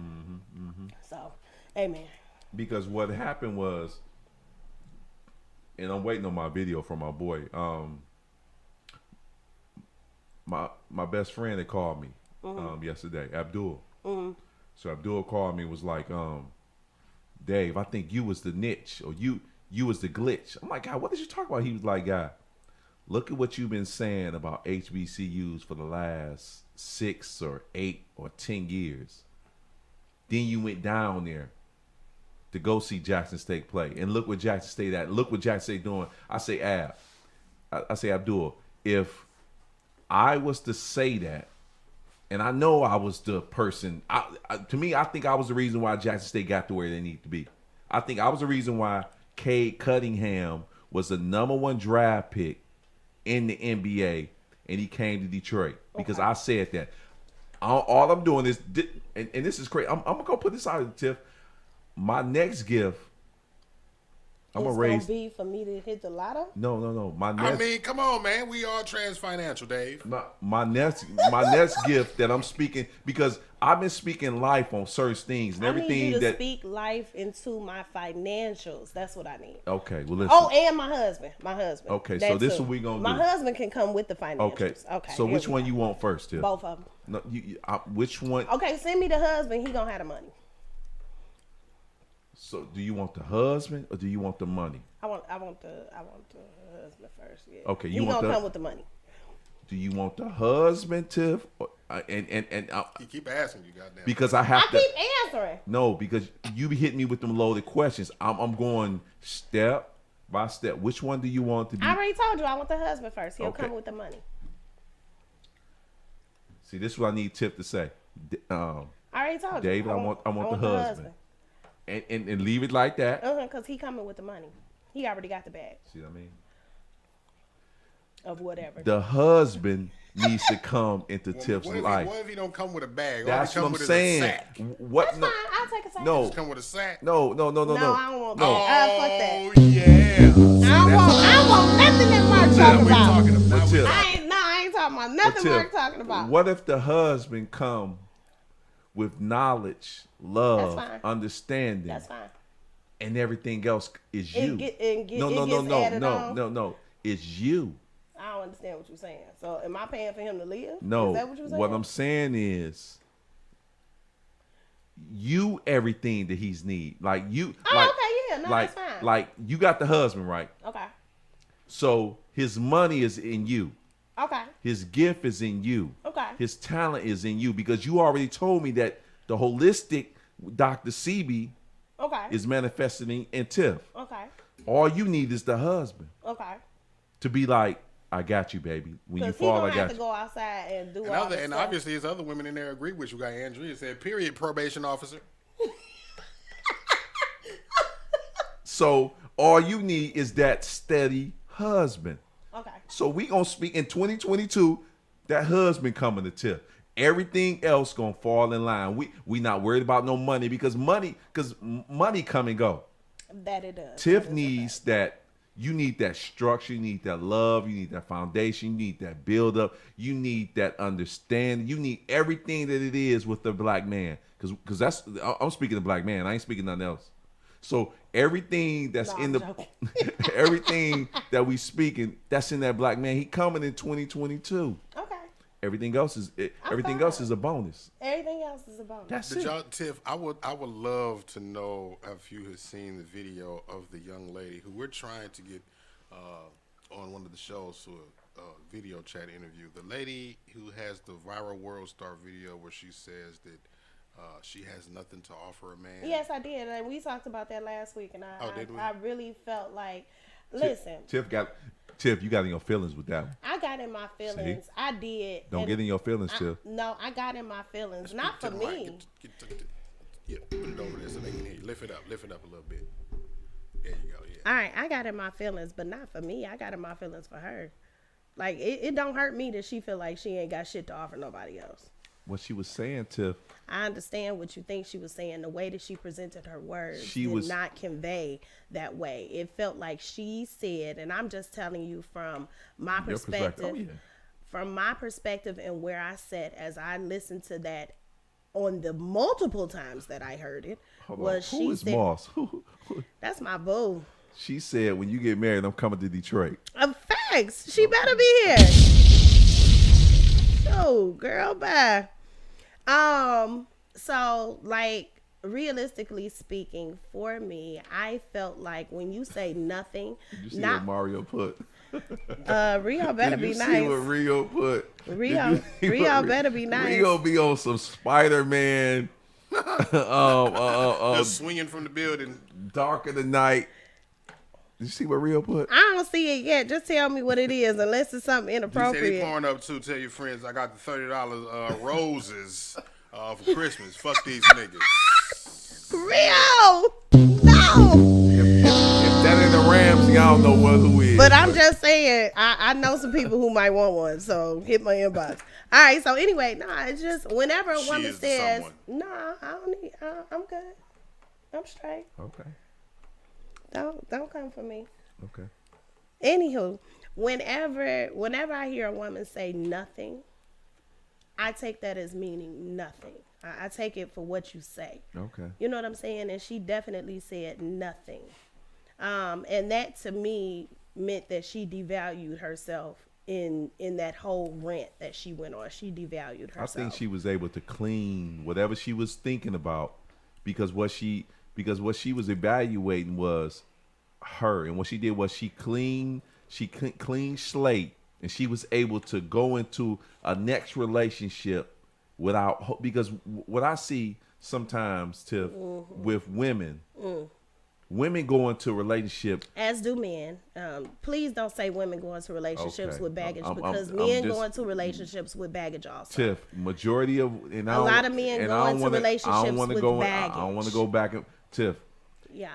So, amen. Because what happened was, and I'm waiting on my video from my boy. My best friend had called me, yesterday. Abdul. So Abdul called me, was like, Dave, I think you was the niche, or you was the glitch. I'm like, God, what did you talk about? He was like, God, look at what you've been saying about HBCUs for the last 6 or 8 or 10 years. Then you went down there to go see Jackson State play. And look what Jackson State at. Look what Jackson State doing. I say, I say, Abdul, if I was to say that, and I know I was the person, to me, I think I was the reason why Jackson State got to where they need to be. I think I was the reason why Cade Cunningham was the #1 draft pick in the NBA, and he came to Detroit because I said that. All I'm doing is, and this is crazy. I'm gonna go put this out of the Tiff. My next gift, I'm gonna raise. Be for me to hit the lotto. No. My next. I mean, come on, man. We all trans financial, Dave. My next gift that I'm speaking, because I've been speaking life on certain things and everything. I need you to that speak life into my financials. That's what I need. Okay, well listen. Oh, and my husband. Okay, That so this is too. what we gonna My do. husband can come with the financials. Okay. So here which we one go. you want first, Tiff? Both of them. No, which one? Okay, send me the husband. He gonna have the money. So do you want the husband or do you want the money? I want the husband first. Yeah. Okay, he you want gonna come with the money. Do you want the husband, Tiff? Or, and You keep asking, you goddamn. because I have I to. keep answering. No, because you be hitting me with them loaded questions. I'm going step by step. Which one do you want to be? I already told you I want the husband first. He'll Okay. come with the money. See, this is what I need Tiff to say. I already told you. David, I want the husband. And leave it like that. Because he coming with the money. He already got the bag See what I mean? of whatever. The husband needs to come into Tiff's life. What if he don't come with a bag? That's All what he I'm come with is a saying. sack? What? That's No, fine. I'll take a sack. no, Just come with a sack? no. No, I don't want No. that. Fuck that. Oh, yeah. I don't want nothing that Mark Tiff, talking we about. talking about. But Tiff, I ain't talking about nothing Tiff, Mark talking about. What if the husband come with knowledge, love, That's fine. understanding, That's fine. and everything else is you? No. It's you. I don't understand what you're saying. So am I paying for him to live? No. Is that what you're saying? What I'm saying is, you everything that he's need. Like you. Oh, like, okay, yeah, no, like, that's fine. Like you got the husband, right? Okay. So his money is in you. Okay. His gift is in you. Okay. His talent is in you, because you already told me that the holistic Dr. CB Okay. is manifesting in Tiff. Okay. All you need is the husband Okay. to be like, I got you, baby. When you Because he fall, I gonna have got to you. go outside and do And, all this and stuff. obviously, there's other women in there agree with you. Got Andrea said, period, probation officer. So all you need is that steady husband. Okay. So we gonna speak in 2022. That husband coming to Tiff. Everything else gonna fall in line. We not worried about no money, because money come and go. That it does. Tiff That is a needs fact. that. You need that structure. You need that love. You need that foundation. You need that build up. You need that understanding. You need everything that it is with the black man. Because that's, I'm speaking to black man. I ain't speaking nothing else. So everything that's No, in I'm the joking. everything that we speaking, that's in that black man. He coming in 2022. Okay. Everything else is everything fine. else is a bonus. Everything else is a bonus. That's Did it. y'all, Tiff, I would love to know if you had seen the video of the young lady who we're trying to get on one of the shows to a video chat interview. The lady who has the viral world star video where she says that she has nothing to offer a man. Yes, I did. And we talked about that last week, and Did we? I really felt like, listen, Tiff, you got in your feelings with that one. I got in my feelings. I did. Don't and get in your feelings, I- Tiff. No, I got in my feelings. Not for To the mic. me. Yeah, put it over there so they can hear you. Lift it up a little bit. There you go. Yeah. All right, I got in my feelings, but not for me. I got in my feelings for her. Like, it don't hurt me that she feel like she ain't got shit to offer nobody else. What she was saying, Tiff, I understand what you think she was saying. The way that she presented her words She did was- not convey that way. It felt like she said, and I'm just telling you from my Your perspective. perspective, Oh, yeah. from my perspective and where I sat as I listened to that on the multiple times that I heard it, Hold on. was Who she is said, Moss? that's my boo. She said, when you get married, I'm coming to Detroit. Facts. She better be here. So, girl, bye. So like realistically speaking, for me, I felt like when you say nothing, You see not what Mario put? Rio better Did be you see nice. what Rio put? Did Rio, you see what Rio better be nice. Rio be on some Spider-Man, Just swinging from the building. Dark of the Night. Did you see what Rio put? I don't see it yet. Just tell me what it is, unless it's something He said he inappropriate. pouring up too. Tell your friends I got the $30 roses for Christmas. Fuck these niggas. Rio, no. If that ain't the Rams, y'all know who is. But I'm just saying, I know some people who might want one, so hit my inbox. All right, so anyway, it's just whenever a She woman is the says, someone. I don't need, I'm good, I'm straight. Okay. Don't come for me. Okay. Anywho, whenever I hear a woman say nothing, I take that as meaning nothing. I take it for what you say. Okay. You know what I'm saying? And she definitely said nothing. And that to me meant that she devalued herself in that whole rant that she went on. She devalued herself. I think she was able to clean whatever she was thinking about because what she was evaluating was her, and what she did was she clean slate, and she was able to go into a next relationship without, because what I see sometimes, Tiff, with women. Women go into a relationship, as do men. Please don't say women go into relationships Okay. with baggage, I'm because just- men go into relationships with baggage also. Tiff. Majority of and I A don't- lot of men and go I don't into wanna- relationships I don't wanna with go, baggage. I don't want to go back and Tiff. Yeah.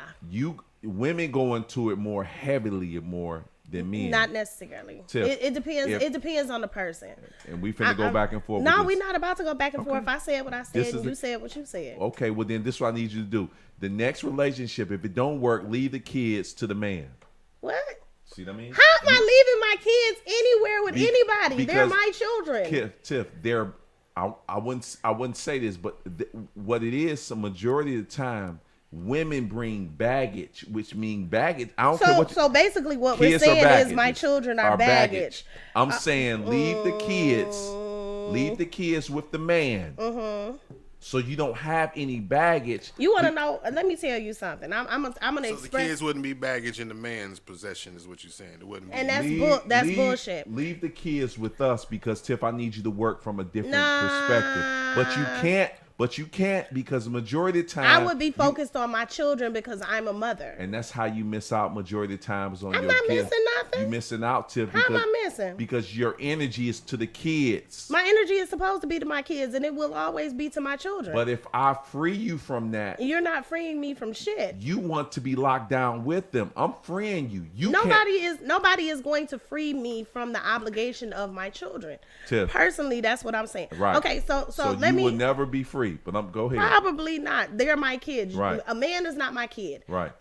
Women go into it more heavily more than men. Not necessarily. Tiff, It depends. if- It depends on the person. And we finna go back and forth. No, with we're this. not about to go back and Okay. forth. I said what I said, This and is you the- said what you said. Okay, well then this is what I need you to do. The next relationship, if it don't work, leave the kids to the man. What? See what I mean? How am I leaving my kids anywhere with Be- anybody? They're because- my children. Tiff, they're I wouldn't say this, but what it is, the majority of the time, women bring baggage, which mean baggage. I don't care So, what. so basically, what we're kids are saying is baggage. my children are baggage. I'm saying leave the kids with the man. Mm-hmm. So you don't have any baggage. You want to know? Let me tell you something. I'm gonna So the express, kids wouldn't be baggage in the man's possession, is what you're saying. It wouldn't be. and that's bullshit. Leave the kids with us because Tiff, I need you to work from a different Nah. perspective. But you can't because the majority of the time I would be focused on my children because I'm a mother. and that's how you miss out majority of the times on I'm your not kids. missing nothing. You missing out, Tiff. How am I missing? Because your energy is to the kids. My energy is supposed to be to my kids, and it will always be to my children. But if I free you from that, You're not freeing me from shit. you want to be locked down with them. I'm freeing you. Nobody is going to free me from the obligation of my children. Tiff. Personally, that's what I'm saying. Right. Okay, so let you me will never be free. But go ahead. probably not. They're my kids. Right. A man is not my kid. Right.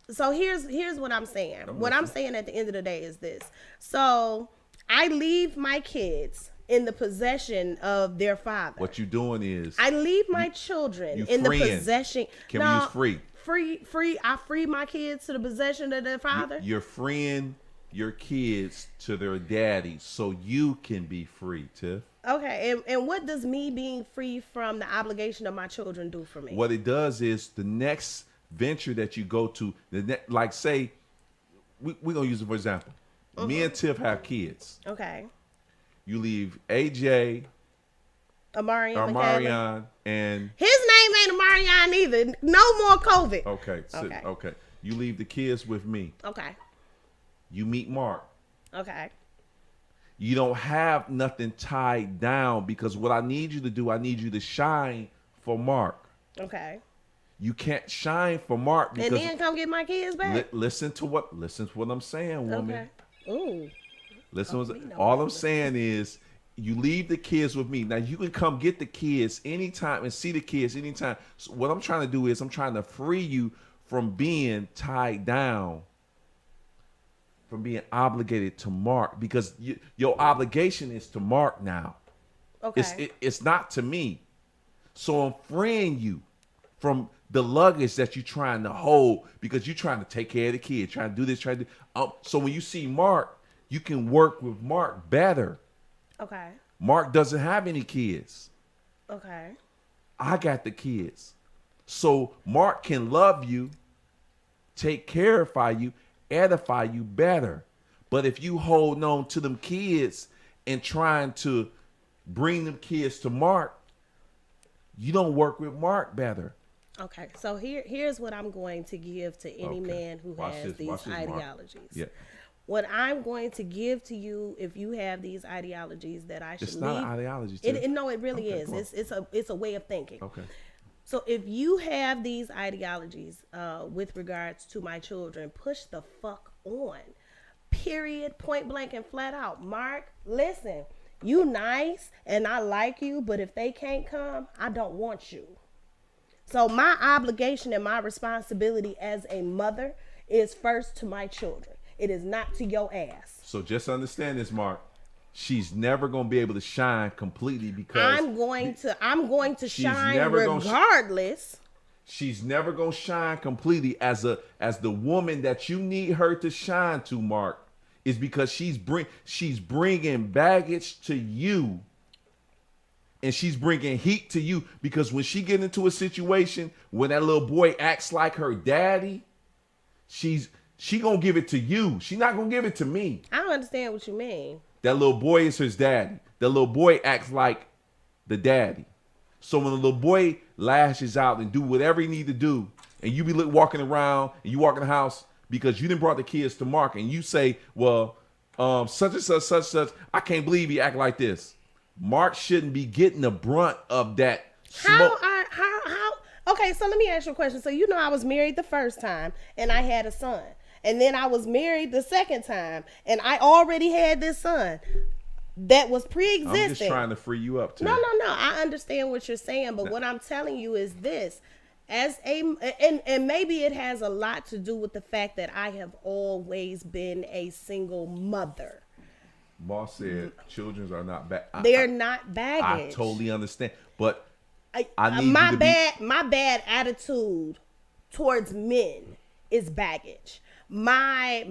So here's what I'm saying. I'm saying at the end of the day is this. So I leave my kids in the possession of their father. What you doing is I leave my children you in freeing. the possession. Can we use free? Free. I free my kids to the possession of their father. You're freeing your kids to their daddy so you can be free, Tiff. Okay, and what does me being free from the obligation of my children do for me? What it does is the next venture that you go to, like say, we're going to use it for example. Me and Tiff have kids. Okay. You leave AJ, Amarian, Marion, and... his name ain't Amarian either. No more COVID. Okay. Okay. You leave the kids with me. Okay. You meet Mark. Okay. You don't have nothing tied down because what I need you to do, I need you to shine for Mark. Okay. You can't shine for Mark because And then come get my kids back. listen to what I'm saying, woman. Okay. Ooh. All I'm saying is you leave the kids with me. Now you can come get the kids anytime and see the kids anytime. So what I'm trying to do is I'm trying to free you from being tied down, from being obligated to Mark, because your obligation is to Mark now. Okay. It's not to me. So I'm freeing you from the luggage that you're trying to hold because you're trying to take care of the kid, trying to do this, trying to do. So when you see Mark, you can work with Mark better. Okay. Mark doesn't have any kids. Okay. I got the kids. So Mark can love you, take care of you, edify you better. But if you hold on to them kids and trying to bring them kids to Mark, you don't work with Mark better. Okay, so here's what I'm going to give to any man who has these ideologies. Yeah. What I'm going to give to you, if you have these ideologies, that I should It's not leave. an ideology. Too. No, it really is. It's a way of thinking. Okay. So if you have these ideologies with regards to my children, push the fuck on. Period. Point blank and flat out. Mark, listen. You nice and I like you, but if they can't come, I don't want you. So my obligation and my responsibility as a mother is first to my children. It is not to your ass. So just understand this, Mark. She's never gonna be able to shine completely because I'm going to shine regardless. She's never gonna shine completely as the woman that you need her to shine to, Mark. Is because she's bringing baggage to you, and she's bringing heat to you. Because when she get into a situation when that little boy acts like her daddy, she gonna give it to you. She not gonna give it to me. I don't understand what you mean. That little boy is his daddy. The little boy acts like the daddy. So when the little boy lashes out and do whatever he need to do, and you be walking around and you walk in the house because you didn't brought the kids to Mark, and you say, well, such and such, I can't believe he act like this. Mark shouldn't be getting the brunt of that smoke. How? Okay, so let me ask you a question. So you know I was married the first time and I had a son. And then I was married the second time and I already had this son that was pre-existing. I'm just trying to free you up, too. No. I understand what you're saying, but what I'm telling you is this. And maybe it has a lot to do with the fact that I have always been a single mother. Boss said children are not They're not baggage. I totally understand, but I need my bad attitude towards men is baggage. My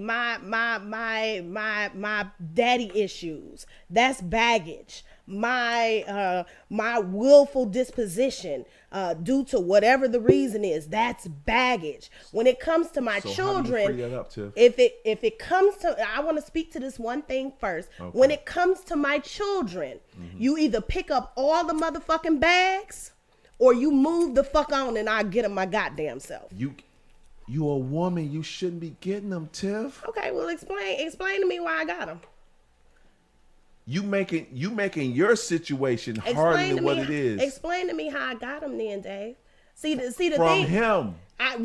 daddy issues, that's baggage. My willful disposition due to whatever the reason is, that's baggage. When it comes to my children, how do you free that up, Tiff? if it comes to, I want to speak to this one thing first. Okay. When it comes to my children, you either pick up all the motherfucking bags or you move the fuck on and I get them my goddamn self. You a woman, you shouldn't be getting them, Tiff. Okay, well explain to me why I got them. You making your situation harder than what it is. Explain to me how I got them then, Dave. See the thing. From him. I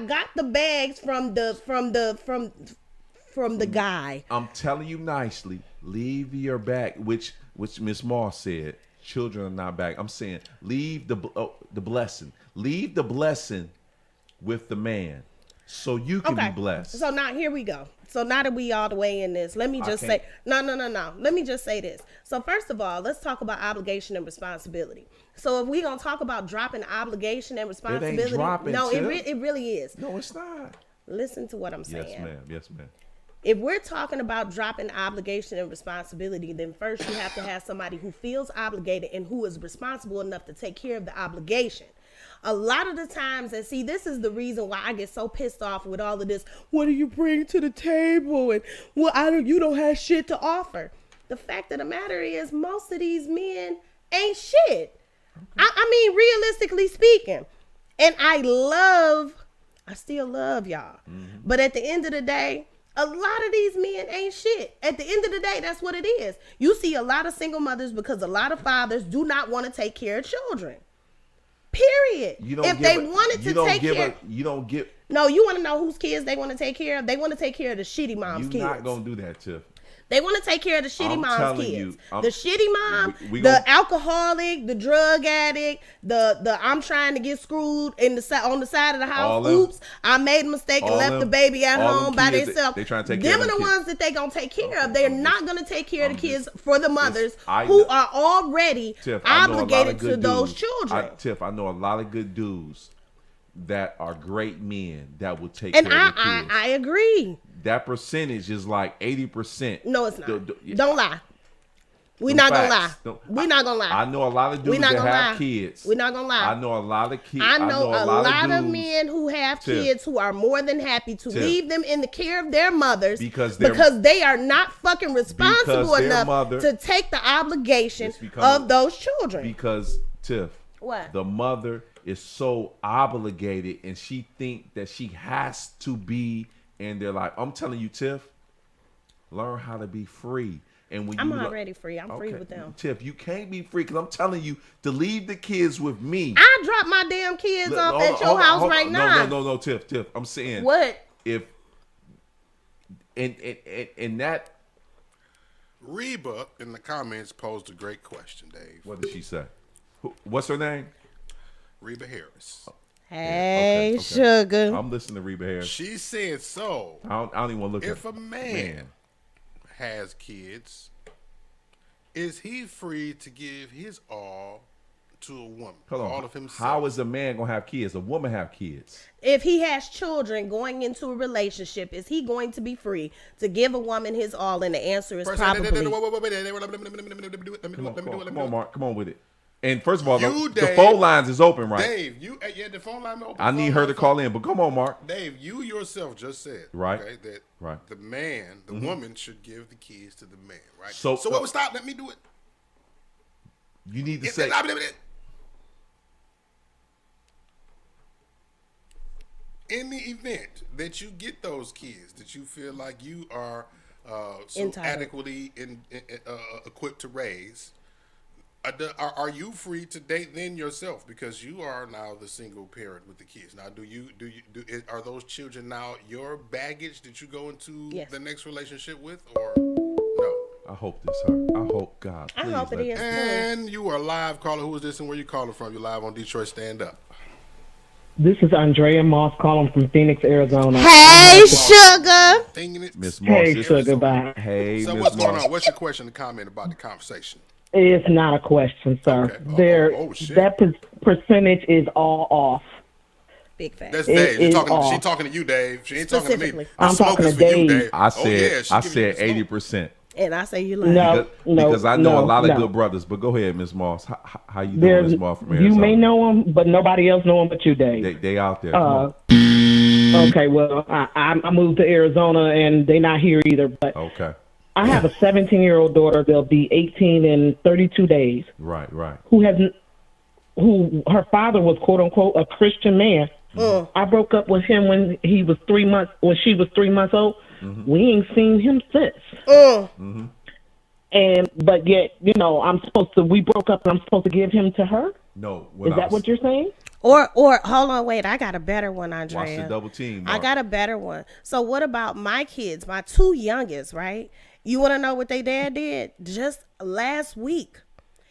got the bags from the guy. I'm telling you nicely, leave your bag, which Miss Moss said, children are not back. I'm saying leave the blessing. Leave the blessing with the man so you can be blessed. So now here we go. So now that we all the way in this, let me just say, no. Let me just say this. So first of all, let's talk about obligation and responsibility. So if we're going to talk about dropping obligation and responsibility, it ain't dropping, no, Tiff. it really is. No, it's not. Listen to what I'm saying. Yes, ma'am. If we're talking about dropping obligation and responsibility, then first you have to have somebody who feels obligated and who is responsible enough to take care of the obligation. A lot of the times, and see, this is the reason why I get so pissed off with all of this. What do you bring to the table? And you don't have shit to offer. The fact of the matter is, most of these men ain't shit. Okay. I mean, realistically speaking, and I still love y'all. Mm-hmm. But at the end of the day, a lot of these men ain't shit. At the end of the day, that's what it is. You see a lot of single mothers because a lot of fathers do not want to take care of children. Period. If they wanted to take care, you don't give. No, you want to know whose kids they want to take care of? They want to take care of the shitty mom's kids. You're not gonna do that, Tiff. They want to take care of the shitty mom's kids. The shitty mom, the alcoholic, the drug addict, the I'm trying to get screwed on the side of the house. Oops, I made a mistake and left the baby at home by themselves. They trying to take care of them. Them are the ones that they gonna take care of. They're not gonna take care of the kids for the mothers who are already obligated to those children. Tiff, I know a lot of good dudes that are great men that will take care of the kids. I agree. That percentage is like 80%. No, it's not. Don't lie. We Them not gonna facts. lie. We not gonna lie. I know a lot of dudes We not that gonna have lie. kids. We not gonna lie. I know a lot of kids. I know a lot of dudes men who have Tiff. kids who are more than happy to Tiff. leave them in the care of their mothers Because they are not fucking responsible their enough mother- to take the obligation It's become- of those children. Because Tiff, What? the mother is so obligated and she think that she has to be in their life. I'm telling you, Tiff, learn how to be free. And when I'm you already free. I'm free with them. Tiff, you can't be free because I'm telling you to leave the kids with me. I drop my damn kids Look, off hold at on, your hold on, house hold on. right now. No, Tiff. I'm saying What? if in that, Reba in the comments posed a great question, Dave. what did she say? What's her name? Reba Harris. Hey, okay. sugar. I'm listening to Reba Harris. She said so. I don't even want to look If at a man has kids, is he free to give his all to a woman? Hold on. All of himself. How is a man gonna have kids? A woman have kids? If he has children going into a relationship, is he going to be free to give a woman his all? And the answer is probably. Let me do it. Come on, Mark. Come on with it. And first of all, You, the Dave- phone lines is open, right? Dave, the phone line open. I need her to call in, but come on, Mark. Dave, you yourself just said, Right. okay, that Right. the man, the woman should give the kids to the man, right? So- what was stop? Let me do it. You need to say. In the event that you get those kids, that you feel like you are so Entitled. adequately equipped to raise, are you free to date then yourself because you are now the single parent with the kids? Now, are those children now your baggage that you go into Yes. the next relationship with, or no? I hope this her. I hope God. I Please hope it let- is. And you are live, caller. Who is this and where you calling from? You live on Detroit Stand Up. This is Andrea Moss calling from Phoenix, Arizona. Hey, sugar. Thinking it. Miss Moss. Hey, this- sugar, bye. Hey, So Miss what's going Moss. on? What's your question and comment about the conversation? It's not a question, sir. Okay. Oh, shit. That percentage is all off. Big fact. That's It Dave. is She off. talking to you, Dave. She ain't talking to me. Specifically. I'm Smoke talking is to for you, Dave. Dave. I said. She I giving you said the smoke. 80%. And I say you lying. No, Because I know a lot of no. good brothers. But go ahead, Miss Moss. How you doing, There's, Miss Moss from Arizona? you may know them, but nobody else know them but you, Dave. They out there. Come on. Okay, well, I moved to Arizona, and they not here either. But Okay. I have a 17-year-old daughter. They'll be 18 in 32 days. Right. Who her father was quote unquote a Christian man. I broke up with him when she was 3 months old. Mm-hmm. We ain't seen him since. But yet, we broke up and I'm supposed to give him to her? No. Is that what you're saying? Or hold on, wait, I got a better one, Andrea. Watch the double team. I Mark. got a better one. So what about my kids, my two youngest, right? You want to know what they dad did? Just last week,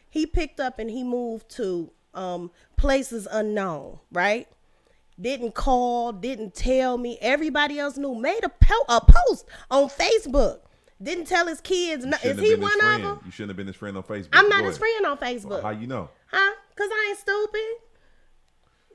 he picked up and he moved to places unknown, right? Didn't call, didn't tell me. Everybody else knew. Made a post on Facebook. Didn't tell his kids. You Is shouldn't he have been his one of friend. them? You shouldn't have been his friend on Facebook. I'm not Go his ahead. friend on Facebook. How you know? Huh? Because I ain't stupid.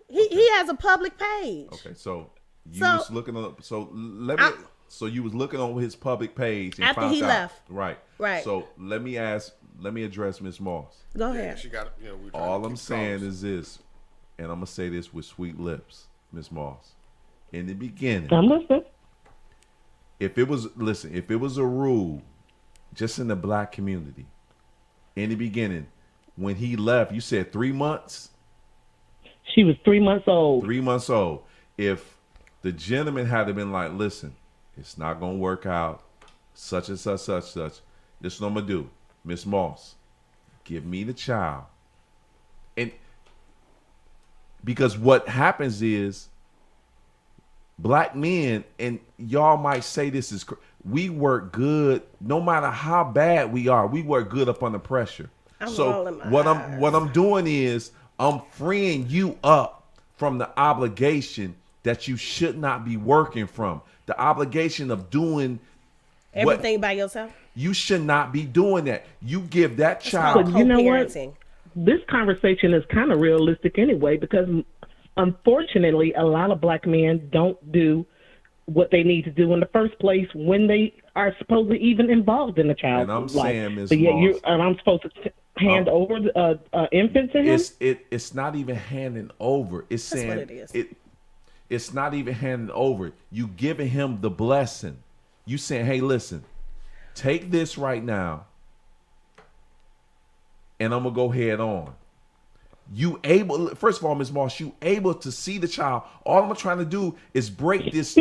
He has a public page. Okay, so you So- was looking on. So let me. So you was looking on his public page and After found he out. left. Right. Right. So let me address Miss Moss. Go Yeah, ahead. she got. We're trying All to I'm keep saying calls. is this, and I'm gonna say this with sweet lips, Miss Moss. In the beginning, I'm listening. if it was a rule, just in the black community, in the beginning, when he left, you said 3 months. She was 3 months old. 3 months old. If the gentleman had been like, listen, it's not gonna work out, such and such, this is what I'm gonna do. Miss Moss, give me the child. And because what happens is black men, and y'all might say this is, we work good no matter how bad we are. We work good up under pressure. So rolling my what I'm doing is I'm freeing you up from the obligation that you should not be working from. The obligation of doing Everything by yourself. you should not be doing that. You give that child. But you know what? Co-parenting. This conversation is kind of realistic anyway, because unfortunately, a lot of black men don't do what they need to do in the first place when they are supposedly even involved in the child's And I'm life. saying, Ms. But yet Moss, I'm supposed to hand over the infant to him. it's not even handing over. It's That's saying what it is. it's not even handing over. You giving him the blessing. You saying, hey, listen, take this right now, and I'm gonna go head on. You able, first of all, Ms. Moss, you able to see the child. All I'm trying to do is break this.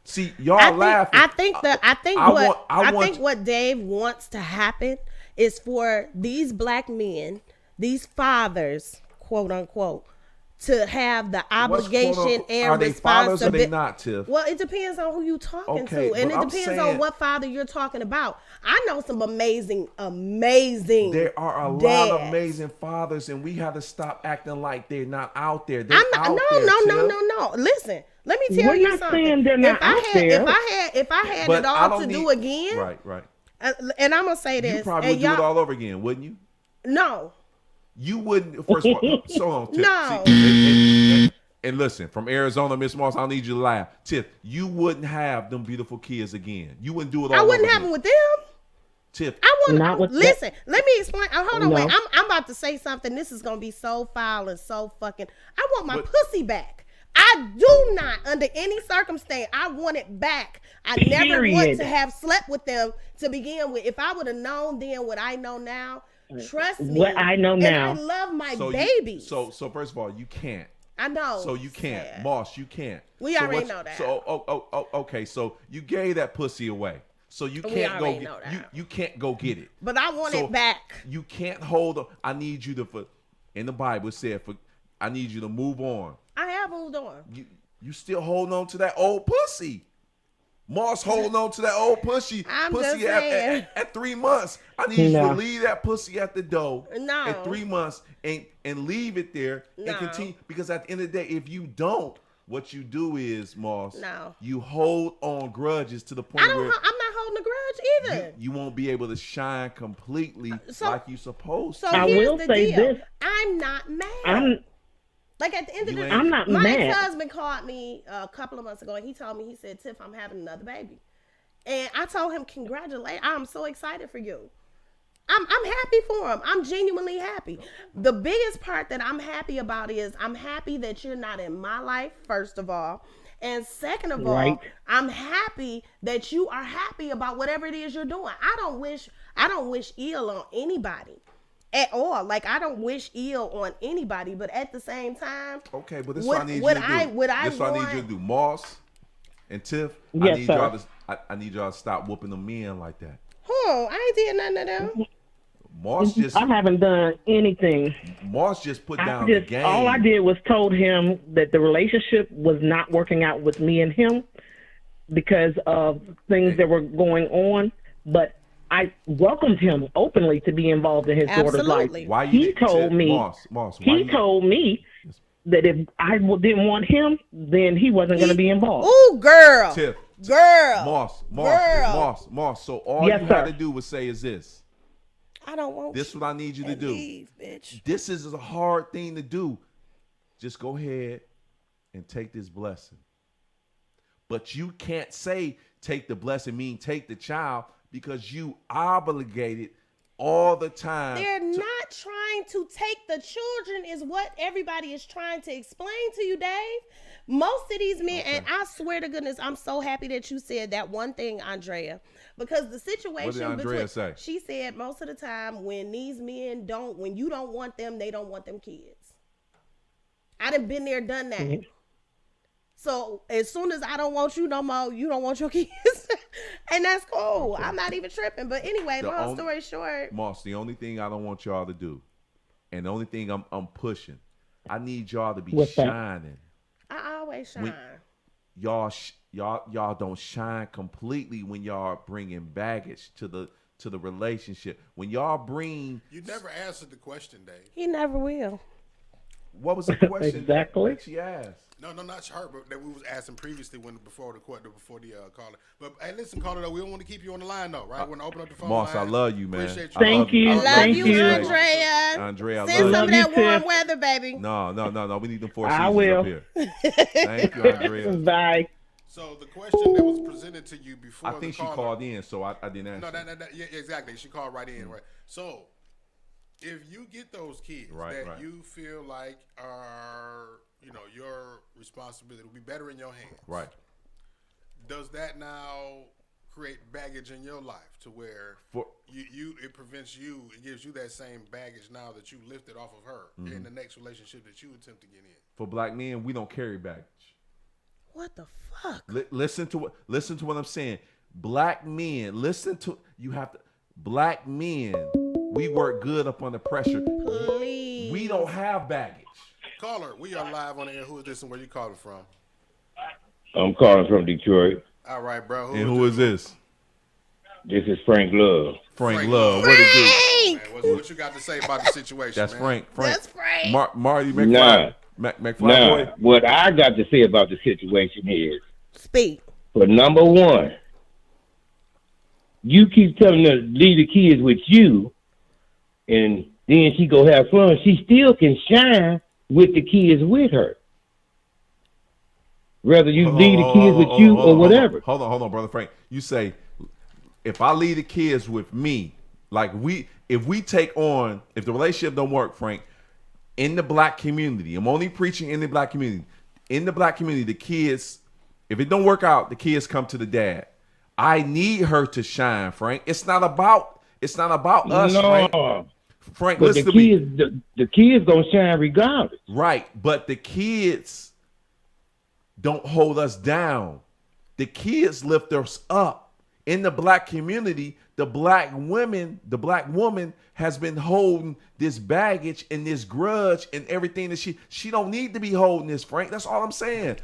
See, y'all laughing. I think what Dave wants to happen is for these black men, these fathers, quote unquote, to have the obligation and are they fathers or responsibility. they not, Tiff? Well, it depends on who you talking Okay, to, and but it I'm depends saying- on what father you're talking about. I know some amazing. There are a lot of amazing fathers, and we have to stop acting like they're not out there. They're out there, No. Listen, let me tell We're you not something. saying they're not out there. If I had But it I all don't to do need- again, Right. and I'm gonna say this, You probably would do it all over again, wouldn't you? No, You wouldn't. First of all, so on, Tiff. No. See, and listen, from Arizona, Miss Moss, I don't need you to laugh. Tiff, you wouldn't have them beautiful kids again. You wouldn't do it all I over wouldn't have again. them with them. Tiff, I Not want with to listen. Let me explain. Hold on, No. wait. I'm about to say something. This is gonna be so foul and so fucking. I want my But- pussy back. I do not, under any circumstance, I want it back. I never want Period. to have slept with them to begin with. If I would have known then what I know now, trust me. What I know now. And I love my so babies. So first of all, you can't. I know. So you can't, Sad. Moss. You can't. We So already what- know that. So okay. So you gave that pussy away. So you We can't go. already know that. You can't go get it. But I want So it back. You can't hold on. I need you to. In the Bible it said, I need you to move on. I have moved on. You still holding on to that old pussy. Moss holding on to that old pussy. I'm pussy just saying. at 3 months. I need you No. to leave that pussy at the door No. at 3 months and leave it there No. and continue. Because at the end of the day, if you don't, what you do is, Moss, No. you hold on grudges to the point I'm where not holding a grudge either. you won't be able to shine completely So- like you supposed So to. I here's will the say deal. this. I'm not mad. I'm Like at the end of the day, I'm not my mad. ex-husband called me a couple of months ago and he told me, he said, Tiff, I'm having another baby. And I told him, congratulations. I'm so excited for you. I'm happy for him. I'm genuinely happy. The biggest part that I'm happy about is I'm happy that you're not in my life, first of all. And second of Right. all, I'm happy that you are happy about whatever it is you're doing. I don't wish ill on anybody at all. Like I don't wish ill on anybody, but at the same time, Okay, but this is Would- what I need would you to do. I- would I this is what I need you to want- do. Moss and Tiff, Yes, I need sir. y'all to I need y'all to stop whooping them men like that. I ain't did nothing to them. Moss just I haven't done anything. Moss just put I down the game. all I did was told him that the relationship was not working out with me and him because of things that were going on. But I welcomed him openly to be involved in his daughter's Absolutely. life. Why you He didn't- told Tiff, me. Moss, why He you- told me that if I didn't want him, then he wasn't going to be involved. Ooh, girl. Tiff, Girl. Moss. So all Yes, you had sir. to do was say is this. I don't want This is what I need you to and do. leave, bitch. This is a hard thing to do. Just go ahead and take this blessing. But you can't say take the blessing, mean take the child, because you obligated all the time. They're not trying to take the children, is what everybody is trying to explain to you, Dave. Most of these men, and I swear to goodness, I'm so happy that you said that one thing, Andrea, because the situation. What did Andrea say? She said most of the time when these men when you don't want them, they don't want them kids. I done been there, done that. Mhm. So as soon as I don't want you no more, you don't want your kids, and that's cool. I'm not even tripping. But anyway, The long only- story short, Moss, the only thing I don't want y'all to do, and the only thing I'm pushing, I need y'all to be What's that? shining. I always shine. Y'all don't shine completely when y'all bringing baggage to the relationship. When y'all bring, You never answered the question, Dave. He never will. what was the question Exactly. that she asked? No, not her, but that we was asking previously before the caller. But hey, listen, caller, though, we don't want to keep you on the line though, right? We want to open up the phone Moss, I line. love you, man. Appreciate you. I Thank love you. I Love Thank you, you. Andrea. Andrea, I Send love some of you. that warm Tiff. weather, baby. No. We need them four I seasons will. up here. Thank you, Andrea. Bye. So the question that was presented to you before I think the she caller, called in, so I didn't answer. No, yeah, exactly. She called right in, right? So, if you get those kids Right, that right. you feel like are, your responsibility will be better in your hands, Right. does that now create baggage in your life to where it prevents you, it gives you that same baggage now that you lifted off of her in the next relationship that you attempt to get in? For black men, we don't carry baggage. What the fuck? Listen to what I'm saying. Black men, black men, we work good up under pressure. Please. We don't have baggage. Caller, we are live on the air. Who is this and where you calling from? I'm calling from Detroit. All right, bro. Who is this? This is Frank Love. Frank Love. What it Man, what you got to say about the situation? do? That's man? Frank. That's Frank. Marty McFly. McFly boy. What I got to say about the situation is, Speak. for number one, you keep telling her to leave the kids with you, and then she go have fun. She still can shine with the kids with her. Whether you leave the kids with you or whatever. Hold on, brother Frank. You say, if I leave the kids with me, like if the relationship don't work, Frank, in the black community, I'm only preaching in the black community. In the black community, the kids, if it don't work out, the kids come to the dad. I need her to shine, Frank. It's not about us, Frank. Frank, But listen to me. the kids gonna shine regardless. Right, but the kids don't hold us down. The kids lift us up. In the black community, the black woman has been holding this baggage and this grudge and everything that she don't need to be holding this, Frank. That's all I'm saying.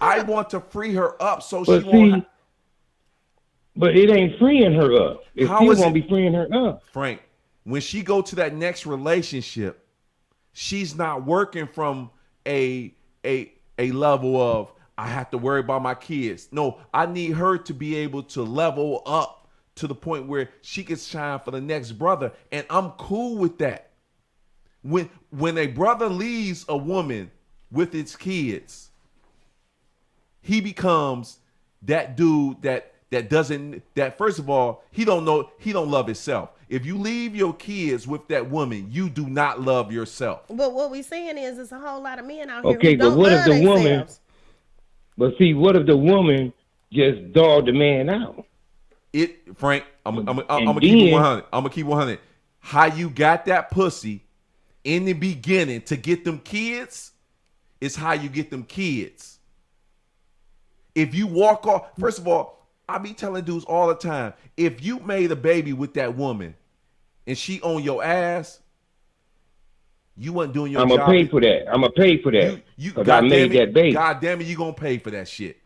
I want to free her up so But she won't. But it ain't freeing her up. It How still is won't it- be freeing her up. Frank, when she go to that next relationship, she's not working from a level of I have to worry about my kids. No, I need her to be able to level up to the point where she can shine for the next brother, and I'm cool with that. When a brother leaves a woman with its kids, he becomes that dude that first of all, he don't love himself. If you leave your kids with that woman, you do not love yourself. But what we saying is, it's a whole lot of men out here Okay, who but don't what love if the woman? themselves. But see, what if the woman just dogged the man out? Frank, I'm gonna And keep it then- 100. I'm gonna keep 100. How you got that pussy in the beginning to get them kids is how you get them kids. If you walk off, first of all, I be telling dudes all the time, if you made a baby with that woman and she on your ass, you wasn't doing your I'm job. gonna pay for that. I'm gonna pay for that You because I made that baby. God damn it, you gonna pay for that shit.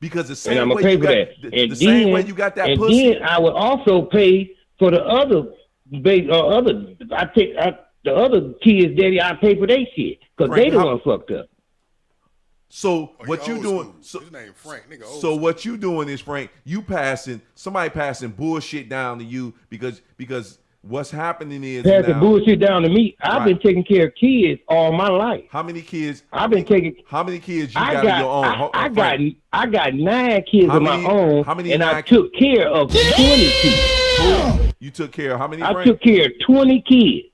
Because the And same I'm way gonna pay you for got that. the And same then, way you got that and pussy. then I would also pay for the other the other kids' daddy. I pay for their shit because Frank, they the how- one fucked up. So Oh, what he you old doing? school. So, His name Frank, nigga. Old so school. what you doing is, Frank, somebody passing bullshit down to you because what's happening is Passing now, bullshit down to me. I've been Right. taking care of kids all my life. how many kids? I've been taking. How many kids you I got, got, of your own? Frank, I got 9 kids How of many- my own, how many and I nine- took care of 20 kids. who you took care of? How many? I Frank? took care of 20 kids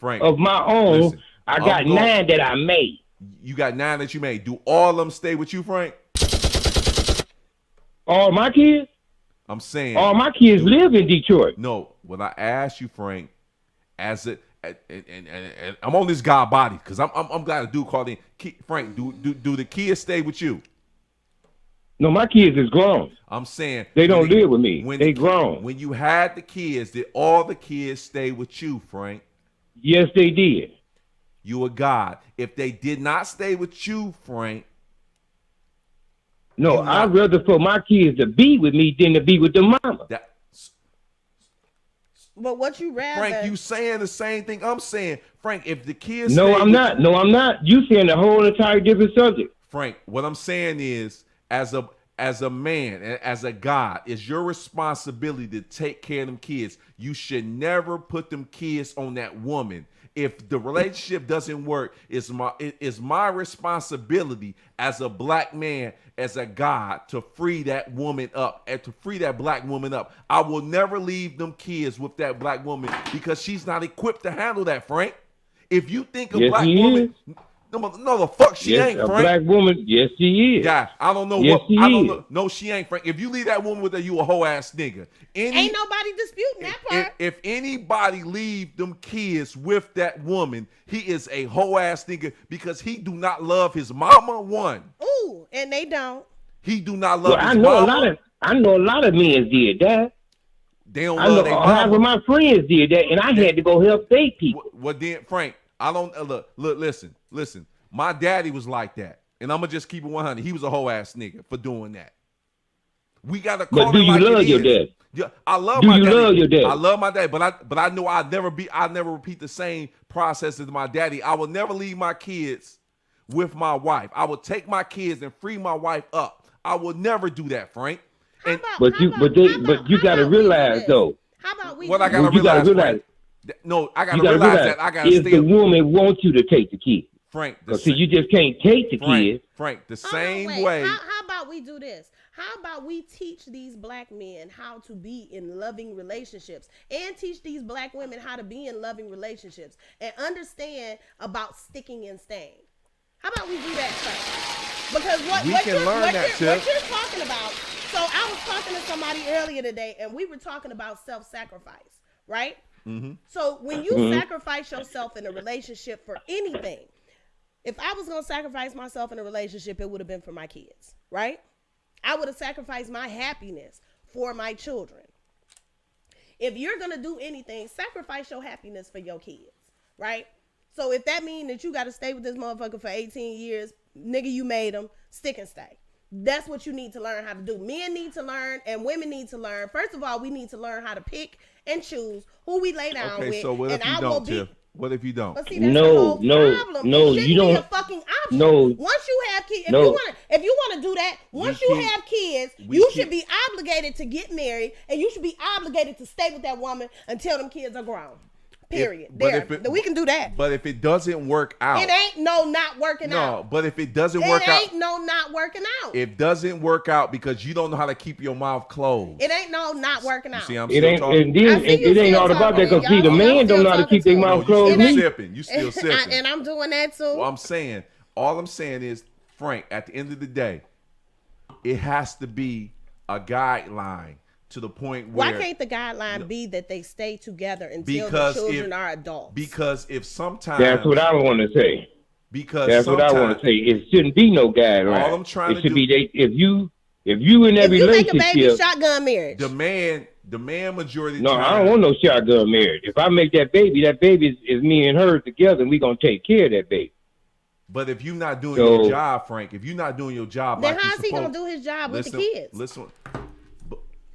Frank, of my own. listen, I got I'm going- 9 that I made. you got 9 that you made. Do all of them stay with you, Frank? All my kids, I'm saying. all my kids live in Detroit. No, when I asked you, Frank, as a and I'm on this guy body because I'm glad a dude called in. Frank, do the kids stay with you? No, my kids is grown. I'm saying They when don't live with me. They grown. When you had the kids, did all the kids stay with you, Frank? Yes, they did. You a God. If they did not stay with you, Frank, No, You not- I'd rather for my kids to be with me than to be with the mama. that But what you rather? Frank, you saying the same thing I'm saying. Frank, if the kids No, stay I'm with not. No, I'm not. You saying a whole entire different subject. Frank, what I'm saying is, as a man and as a God, it's your responsibility to take care of them kids. You should never put them kids on that woman. if the relationship doesn't work, it's my responsibility as a black man, as a God, to free that woman up and to free that black woman up. I will never leave them kids with that black woman because she's not equipped to handle that, Frank. If you think a black woman, no, the fuck she ain't, a Frank. black woman, yes, she is. Yeah, I don't know Yes, what. she I don't is. know. No, she ain't, Frank. If you leave that woman with her, you a hoe ass nigga. Ain't nobody disputing that part. If anybody leave them kids with that woman, he is a hoe ass nigga because he do not love his mama. One, Ooh, and they don't. he do not love Well, his mama. I know a lot of men did that. They don't I know love their half of mama. my friends did that, and I had to go help date people. Well, then, Frank, I don't look. Listen. My daddy was like that, and I'm gonna just keep it 100. He was a hoe ass nigga for doing that. We gotta call But do it you like love it your is. dad? Yeah, I love Do my you daddy. love your dad? I love my dad, but I know I'll never repeat the same process as my daddy. I will never leave my kids with my wife. I will take my kids and free my wife up. I will never do that, Frank. And But you gotta realize though. How about we? what I do gotta Well, you gotta realize, realize- Frank, no, I gotta You gotta realize realize that I gotta if stay. the woman wants you to take the kid. Frank, Because see, you just can't take the kid. Frank, the Hold on, same wait. way. How about we do this? How about we teach these black men how to be in loving relationships and teach these black women how to be in loving relationships and understand about sticking and staying? How about we do that first? Because what We what can you're, learn what that, you're, what Tiff. you're talking about. So I was talking to somebody earlier today, and we were talking about self-sacrifice, right? Mm-hmm. So when you sacrifice yourself in a relationship for anything, if I was going to sacrifice myself in a relationship, it would have been for my kids, right? I would have sacrificed my happiness for my children. If you're going to do anything, sacrifice your happiness for your kids, right? So if that means that you got to stay with this motherfucker for 18 years, nigga, you made them, stick and stay. That's what you need to learn how to do. Men need to learn and women need to learn. First of all, we need to learn how to pick and choose who we lay down with. Okay, so what if you don't, Tiff? What if you don't? But see, that's No, the whole no, problem. no, It shouldn't you be don't- a fucking option. no. Once you have kids, No. if you want to do that, once you keep- have kids, we you keep- should be obligated to get married, and you should be obligated to stay with that woman until them kids are grown. Period. We can do that. But if it doesn't work out, It ain't no not working no. out. But if it doesn't It work out, ain't no not working out. it doesn't work out because you don't know how to keep your mouth closed. It ain't no not working out. See, I'm It still ain't, talking. and then I see you it ain't still all about that. Because talking, see, the y'all. man Y'all don't know how to still keep their talking mouth too. You closed. still Me. sipping. You still sipping. And I'm doing that too. Well, I'm saying, all I'm saying is, Frank, at the end of the day, it has to be a guideline to the point where. Why can't the guideline be that they stay together until Because the children if- are adults? Because if sometimes. That's what I want to say. Because That's what I want to say. It shouldn't be no guideline. All I'm trying it to should do- be they, if you in that if you make a relationship. baby, shotgun marriage. the man majority. No, time, I don't want no shotgun marriage. If I make that baby is me and her together, and we gonna take care of that baby. But if you're not doing So- your job, Frank, if you're not doing your job, Then like how's you're he gonna supposed- do his job with the Listen, kids? Listen,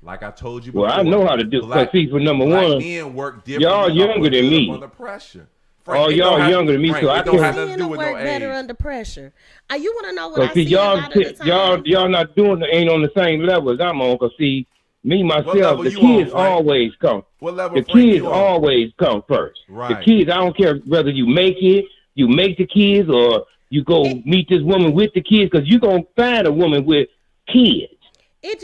like I told you Well, before. I know how to do. Black, Cause see, for number black one, men work different. y'all younger than me. Under pressure. Oh, it y'all don't have- younger than me, Frank, so I it don't can- have nothing to do Men with work no better age. under pressure. You want to know what cause I see, see a lot of the time? y'all not doing ain't on the same level as I'm on. Cause see, me myself, level the you on, kids Frank? always come. What level? The Frank, kids you on? always come first. Right. The kids, I don't care whether you make it, you make the kids, or you go meet this woman with the kids, because you're going to find a woman with kids. It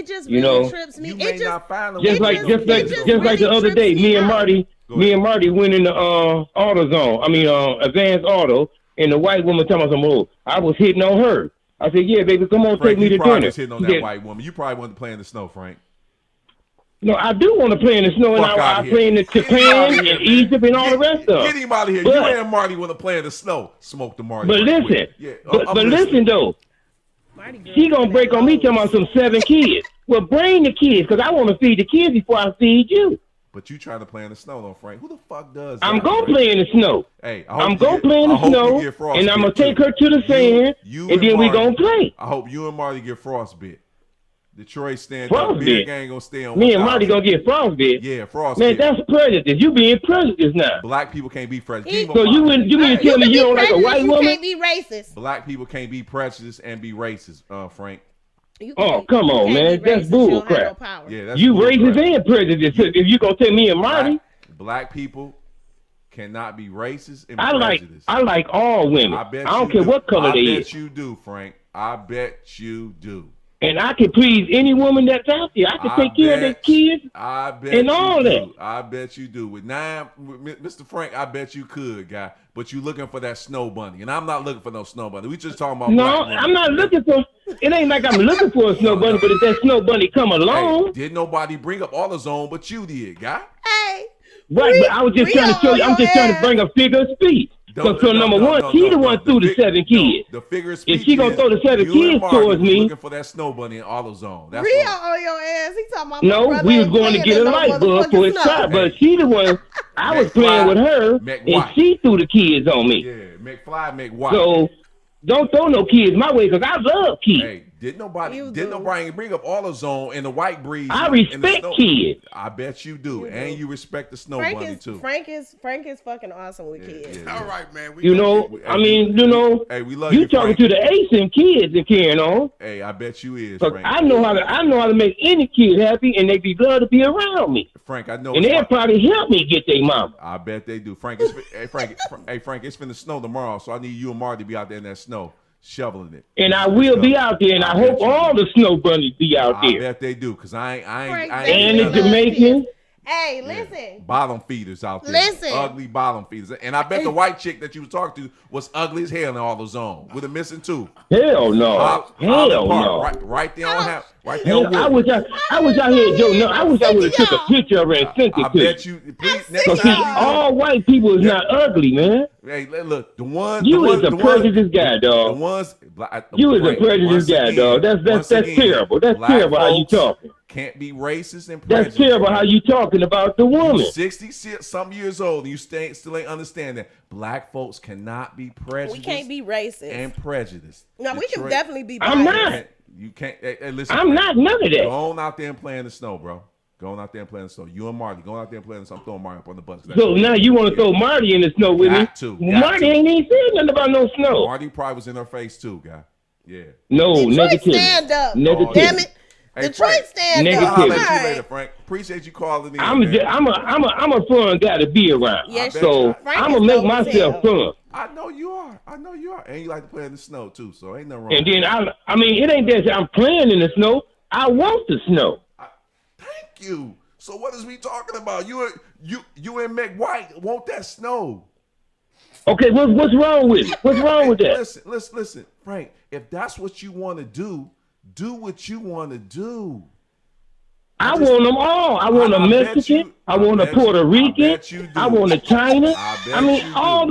just You really know, trips me. You It may just not find a Just woman like with just no like kids, just though. like the really other trips day, me me and out. Marty Go ahead. went in the AutoZone. I mean Advanced Auto, and the white woman told me, "Oh, I was hitting on her." I said, "Yeah, baby, come on, Frank, take me you to probably dinner." was hitting on She that said, white woman. You probably wanted to play in the snow, Frank. No, I do want to play in the snow, and Fuck outta I here. play in the Get him Japan outta and here, man. Egypt and all the rest of Get it. him out of here. But- You and Marty want to play in the snow. Smoke the Marty. But right listen, quick. Yeah, but I'm listen listening. though, Marty girl she gonna that break on me low. talking about some 7 kids. Well, bring the kids, because I want to feed the kids before I feed you. But you trying to play in the snow, though, Frank? Who the fuck does? I'm that, gonna Frank? play in the snow. Hey, I hope I'm you gonna get- play in I the hope you snow, get frostbite, and I'm gonna too. take her to the sand, You and then we Marty- gonna play. I hope you and Marty get frostbit. Detroit stand up. Frostbit? Big gang gonna stay on. Me and Marty 1000. gonna get frostbit. Yeah, frostbit. Man, that's prejudice. You being prejudiced now. Black people can't be prejudiced. He- Keep 'em So you mind. mean to tell me can you be don't like a prejudiced, white you woman? can't be racist. Black people can't be prejudiced and be racist, Frank. You Oh, can't- come you on, can't man. be That's racist, you don't have bull no crap. power. Yeah, that's You bull racist crap. and prejudiced. If you gonna tell me and Marty, Black people cannot be racist and I prejudiced. like all women. I don't care what color they is. I bet you do, Frank. I bet you do. And I can please any woman that's out there. I can take care of their kids and all that. I bet you do. With Mr. Frank, I bet you could, guy. But you looking for that snow bunny. And I'm not looking for no snow bunny. We just talking about black women. I'm not looking for, it ain't like I'm looking for a snow bunny, but if that snow bunny come along. Hey, did nobody bring up AutoZone but you did, guy? Hey. Right, but I was just trying to show you, I'm just trying to bring a figure of speech. So number one, she the one threw the 7 kids. The figure of speech. If she gonna throw the 7 kids towards me, looking for that snow bunny in AutoZone. That's Rio on your ass. He talking about no, we was going to get a light bulb for his car, but she the one. I was playing with her, and she threw the kids on me. Yeah, McFly, McWhite. So don't throw no kids my way, because I love kids. Hey, did nobody bring up AutoZone and the white breeze? I respect kids. I bet you do, and you respect the snow bunny too. Frank is fucking awesome with kids. Yeah. All right, man. Hey, we love you talking to the Asian kids and carrying on. Hey, I bet you is. Frank. Frank. I know how to make any kid happy, and they be glad to be around me. Frank, I know. And they'll probably help me get their mama. I bet they do. Frank, Frank, it's finna snow tomorrow, so I need you and Marty to be out there in that snow. Shoveling it. And I will be out there, and I hope all the snow bunnies be out there. I bet they do, because I ain't. And the Jamaicans. Hey, listen. Bottom feeders out there. Listen. Ugly bottom feeders. And I bet the white chick that you was talking to was ugly as hell in AutoZone with a missing tooth. Hell no. Hell no. Right there on half. Right there on I was out here, Joe. No, I wish I would have took a picture of her and sent it to you. I bet you. Please, because see, all white people is not ugly, man. Hey, look, the one. You is a prejudiced guy, dog. You is a prejudiced guy, dog. That's terrible. That's terrible how you talking. Can't be racist and prejudiced. That's terrible how you talking about the woman. 60-some years old and you still ain't understand that black folks cannot be prejudiced. We can't be racist and prejudiced. No, we can definitely be biased. I'm not. You can't. Hey, listen. I'm not none of that. Go on out there and play in the snow, bro. Going out there and playing in the snow. You and Marty going out there and playing in the snow. I'm throwing Marty up on the bus. So now you want to throw Marty in the snow with me? Marty ain't even said nothing about no snow. Marty probably was in her face too, guy. Yeah. No, negativity. Stand up. Negativity. Damn it. Hey, Detroit stand up. I'll let you later, Frank. Appreciate you calling in. I'm a fun guy to be around. Yes, so I'm gonna make myself fun. I know you are. And you like to play in the snow too, so ain't nothing wrong. And then I mean, it ain't that I'm playing in the snow. I want the snow. Thank you. So what is we talking about? You and McWhite want that snow. Okay, what's wrong with it? What's wrong with that? Listen, Frank. If that's what you want to do what you want to do. I want them all. I want a Mexican. I want a Puerto Rican. I want a China. I mean, all of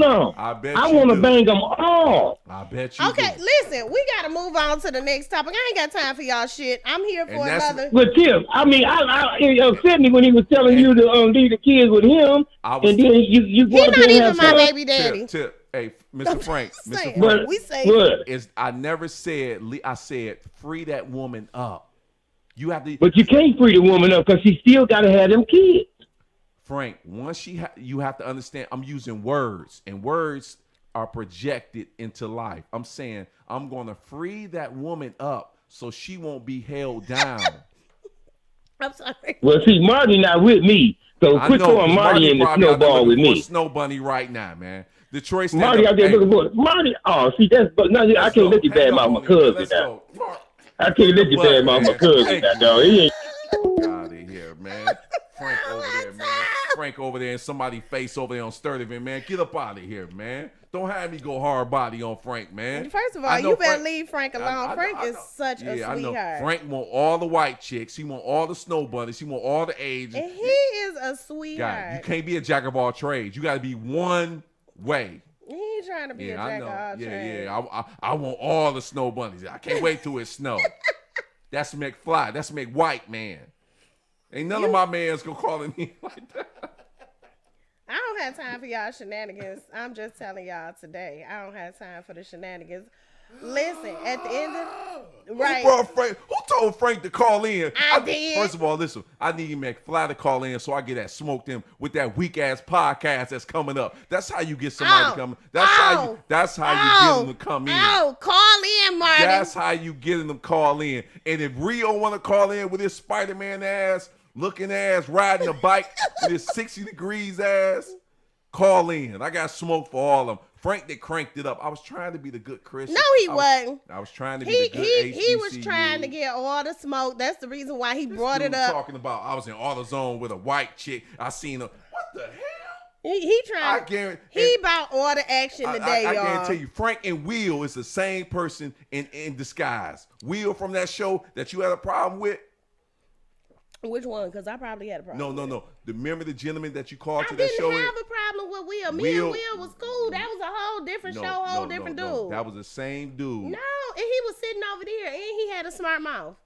them. I want to bang them all. I bet you. Okay, listen, we got to move on to the next topic. I ain't got time for y'all shit. I'm here for another. But Tim, I mean, it upset me when he was telling you to leave the kids with him, and then you go out there and have my baby daddy. Hey, Mr. Frank, Mr. Frank, we say I never said. I said free that woman up. You have to, but you can't free the woman up because she still got to have them kids. Frank, once you have to understand. I'm using words, and words are projected into life. I'm saying I'm going to free that woman up so she won't be held down. I'm sorry. Well, see, Marty not with me, so quit throwing Marty in the snowball with me. Snow bunny right now, man. Detroit. Marty out there looking for Marty. Oh, see, I can't let you bad mouth my cousin now. I can't let you bad mouth my cousin now, dog. He ain't out of here, man. Frank over there, man. Frank over there and somebody face over there on Sturtevant, man. Get up out of here, man. Don't have me go hard body on Frank, man. First of all, you better leave Frank alone. Frank is such a sweetheart. I know. Frank want all the white chicks. He want all the snow bunnies. He want all the ages. And he is a sweetheart. God, you can't be a jack of all trades. You got to be one way. He ain't trying to be a jack of all trades. I want all the snow bunnies. I can't wait till it snow. That's McFly. That's McWhite, man. Ain't none of my mans gonna call me like that. I don't have time for y'all shenanigans. I'm just telling y'all today. I don't have time for the shenanigans. Listen, at the end of Who told Frank to call in? I did. First of all, listen, I need McFly to call in so I get that smoked in with that weak ass podcast that's coming up. That's how you get somebody to come. That's how you get them to come in. Call in, Martin. That's how you get them to call in. And if Rio want to call in with his Spider-Man ass, looking ass, riding a bike with his 60 degrees ass, Call in. I got smoke for all of them. Frank that cranked it up. I was trying to be the good Christian. No, he wasn't. I was trying to be the good HBCU. He was trying to get all the smoke. That's the reason why he brought it up. Talking about I was in AutoZone with a white chick. I seen her. What the hell? He trying. He about all the action today, y'all. I guarantee you, Frank and Will is the same person in disguise. Will from that show that you had a problem with. Which one? Because I probably had a problem. No. Remember the gentleman that you called to that show? I didn't have a problem with Will. Me and Will was cool. That was a whole different show, whole different dude. That was the same dude. No, and he was sitting over there, and he had a smart mouth.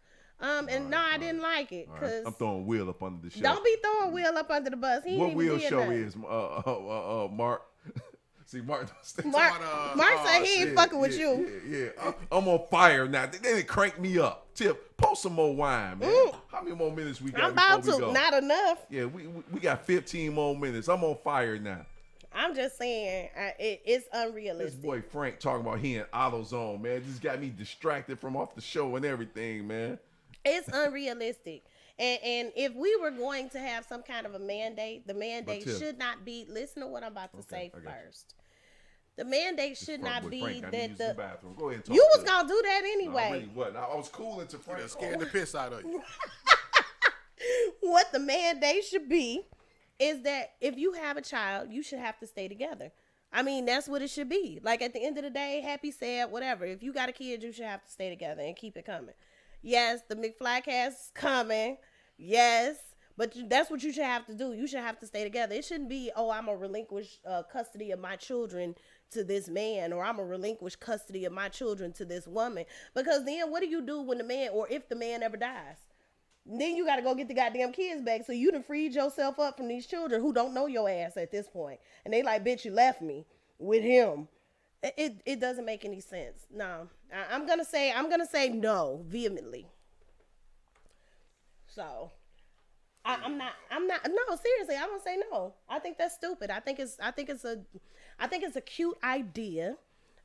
I didn't like it because I'm throwing Will up under the show. Don't be throwing Will up under the bus. He what ain't even Will did show nothing. is Mark. See, Mark said he ain't fucking with you. Yeah. I'm on fire now. They didn't crank me up. Tip, post some more wine, man. How many more minutes we got? I'm about before we to. go? Not enough. Yeah, we got 15 more minutes. I'm on fire now. I'm just saying, it's unrealistic. This boy Frank talking about he in AutoZone, man. This got me distracted from off the show and everything, man. It's unrealistic. And if we were going to have some kind of a mandate, the mandate should not be, listen to what I'm about to say first. The mandate should not be Frank, that the bathroom. Go ahead and talk you was going to do that anyway. No, really wasn't. I was cool until Frank. Scared the piss out of you. What the mandate should be is that if you have a child, you should have to stay together. I mean, that's what it should be. Like at the end of the day, happy, sad, whatever. If you got a kid, you should have to stay together and keep it coming. Yes, the McFly cast is coming. Yes, but that's what you should have to do. You should have to stay together. It shouldn't be, I'm going to relinquish custody of my children to this man, or I'm going to relinquish custody of my children to this woman. Because then what do you do when the man, or if the man ever dies? Then you got to go get the goddamn kids back. So you done freed yourself up from these children who don't know your ass at this point. And they like, bitch, you left me with him. It doesn't make any sense. No, I'm gonna say no vehemently. So I'm not. No, seriously, I'm gonna say no. I think that's stupid. I think it's a cute idea.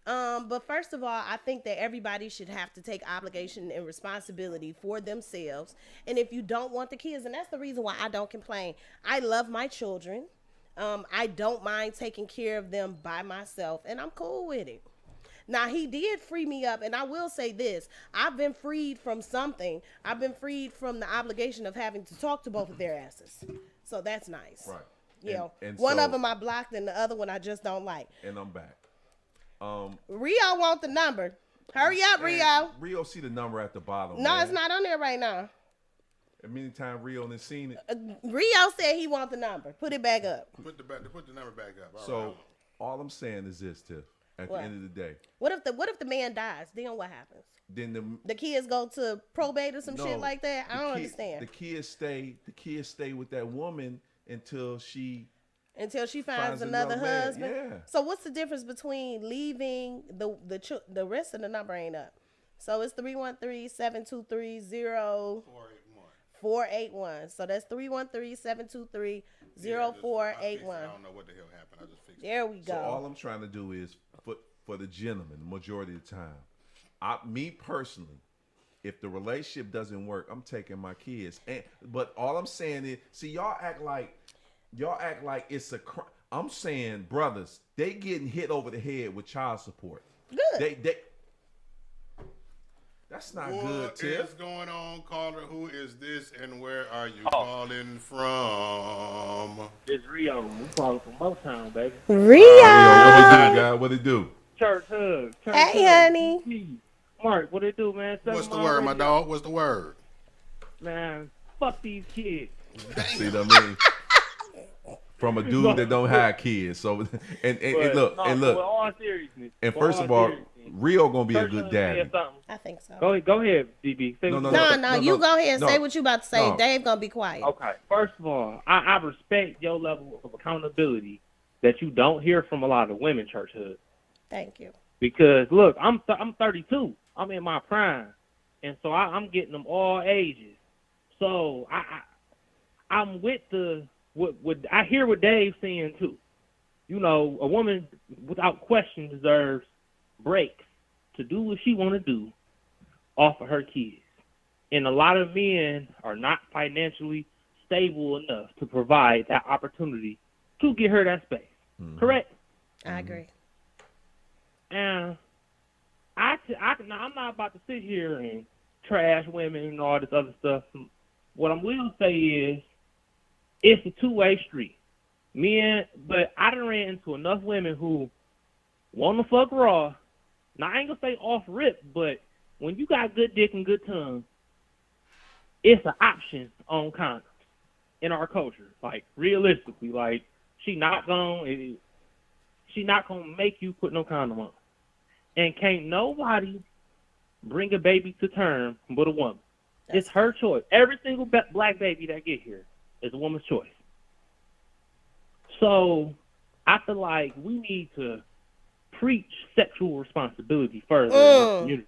But first of all, I think that everybody should have to take obligation and responsibility for themselves. And if you don't want the kids, and that's the reason why I don't complain. I love my children. I don't mind taking care of them by myself, and I'm cool with it. Now, he did free me up, and I will say this. I've been freed from something. I've been freed from the obligation of having to talk to both of their asses. So that's nice. Right. You know, and one so, of them I blocked, and the other one I just don't like. And I'm back. Rio want the number. Hurry up, Rio. Rio see the number at the bottom. No, man. it's not on there right now. And many times Rio has seen it. Rio said he want the number. Put it back up. Put the number back up. All I'm saying is this, Tiff. At the end of the day, what if the man dies? Then what happens? Then the kids go to probate or some shit like that. I don't understand. The kids stay with that woman until she finds another husband. Yeah. So what's the difference between leaving the rest of the number ain't up? So it's 313-723-0481. So that's 313-723-0481. I don't know what the hell happened. I just fixed it. There we go. So all I'm trying to do is for the gentleman, the majority of the time, me personally, if the relationship doesn't work, I'm taking my kids. But all I'm saying is, see, y'all act like it's a crime. I'm saying, brothers, they getting hit over the head with child support. Good. They that's not good, Tiff. What is going on, caller? Who is this, and where are you calling from? It's Rio. We calling from Motown, baby. Rio. What it do? Church hug. Hey, honey. Mark, what it do, man? What's the word, my dog? What's the word? Man, fuck these kids. See what I mean? From a dude that don't have kids. So and look. All seriousness. And first of all, Rio gonna be a good daddy. I think so. Go ahead, DB. No, you go ahead and say what you about to say. Dave gonna be quiet. Okay. First of all, I respect your level of accountability that you don't hear from a lot of women church hoods. Thank you. Because look, I'm 32. I'm in my prime, and so I'm getting them all ages. So I'm with what I hear what Dave's saying too. You know, a woman without question deserves breaks to do what she want to do off of her kids. And a lot of men are not financially stable enough to provide that opportunity to get her that space. Correct? I agree. And now I'm not about to sit here and trash women and all this other stuff. What I will say is, it's a two-way street. But I done ran into enough women who want to fuck raw. Now, I ain't going to say off rip, but when you got good dick and good tongue, it's an option on condoms in our culture. Like, realistically, like, she not gonna make you put no condom on. And can't nobody bring a baby to term but a woman. It's her choice. Every single black baby that get here is a woman's choice. So I feel like we need to preach sexual responsibility further in the community.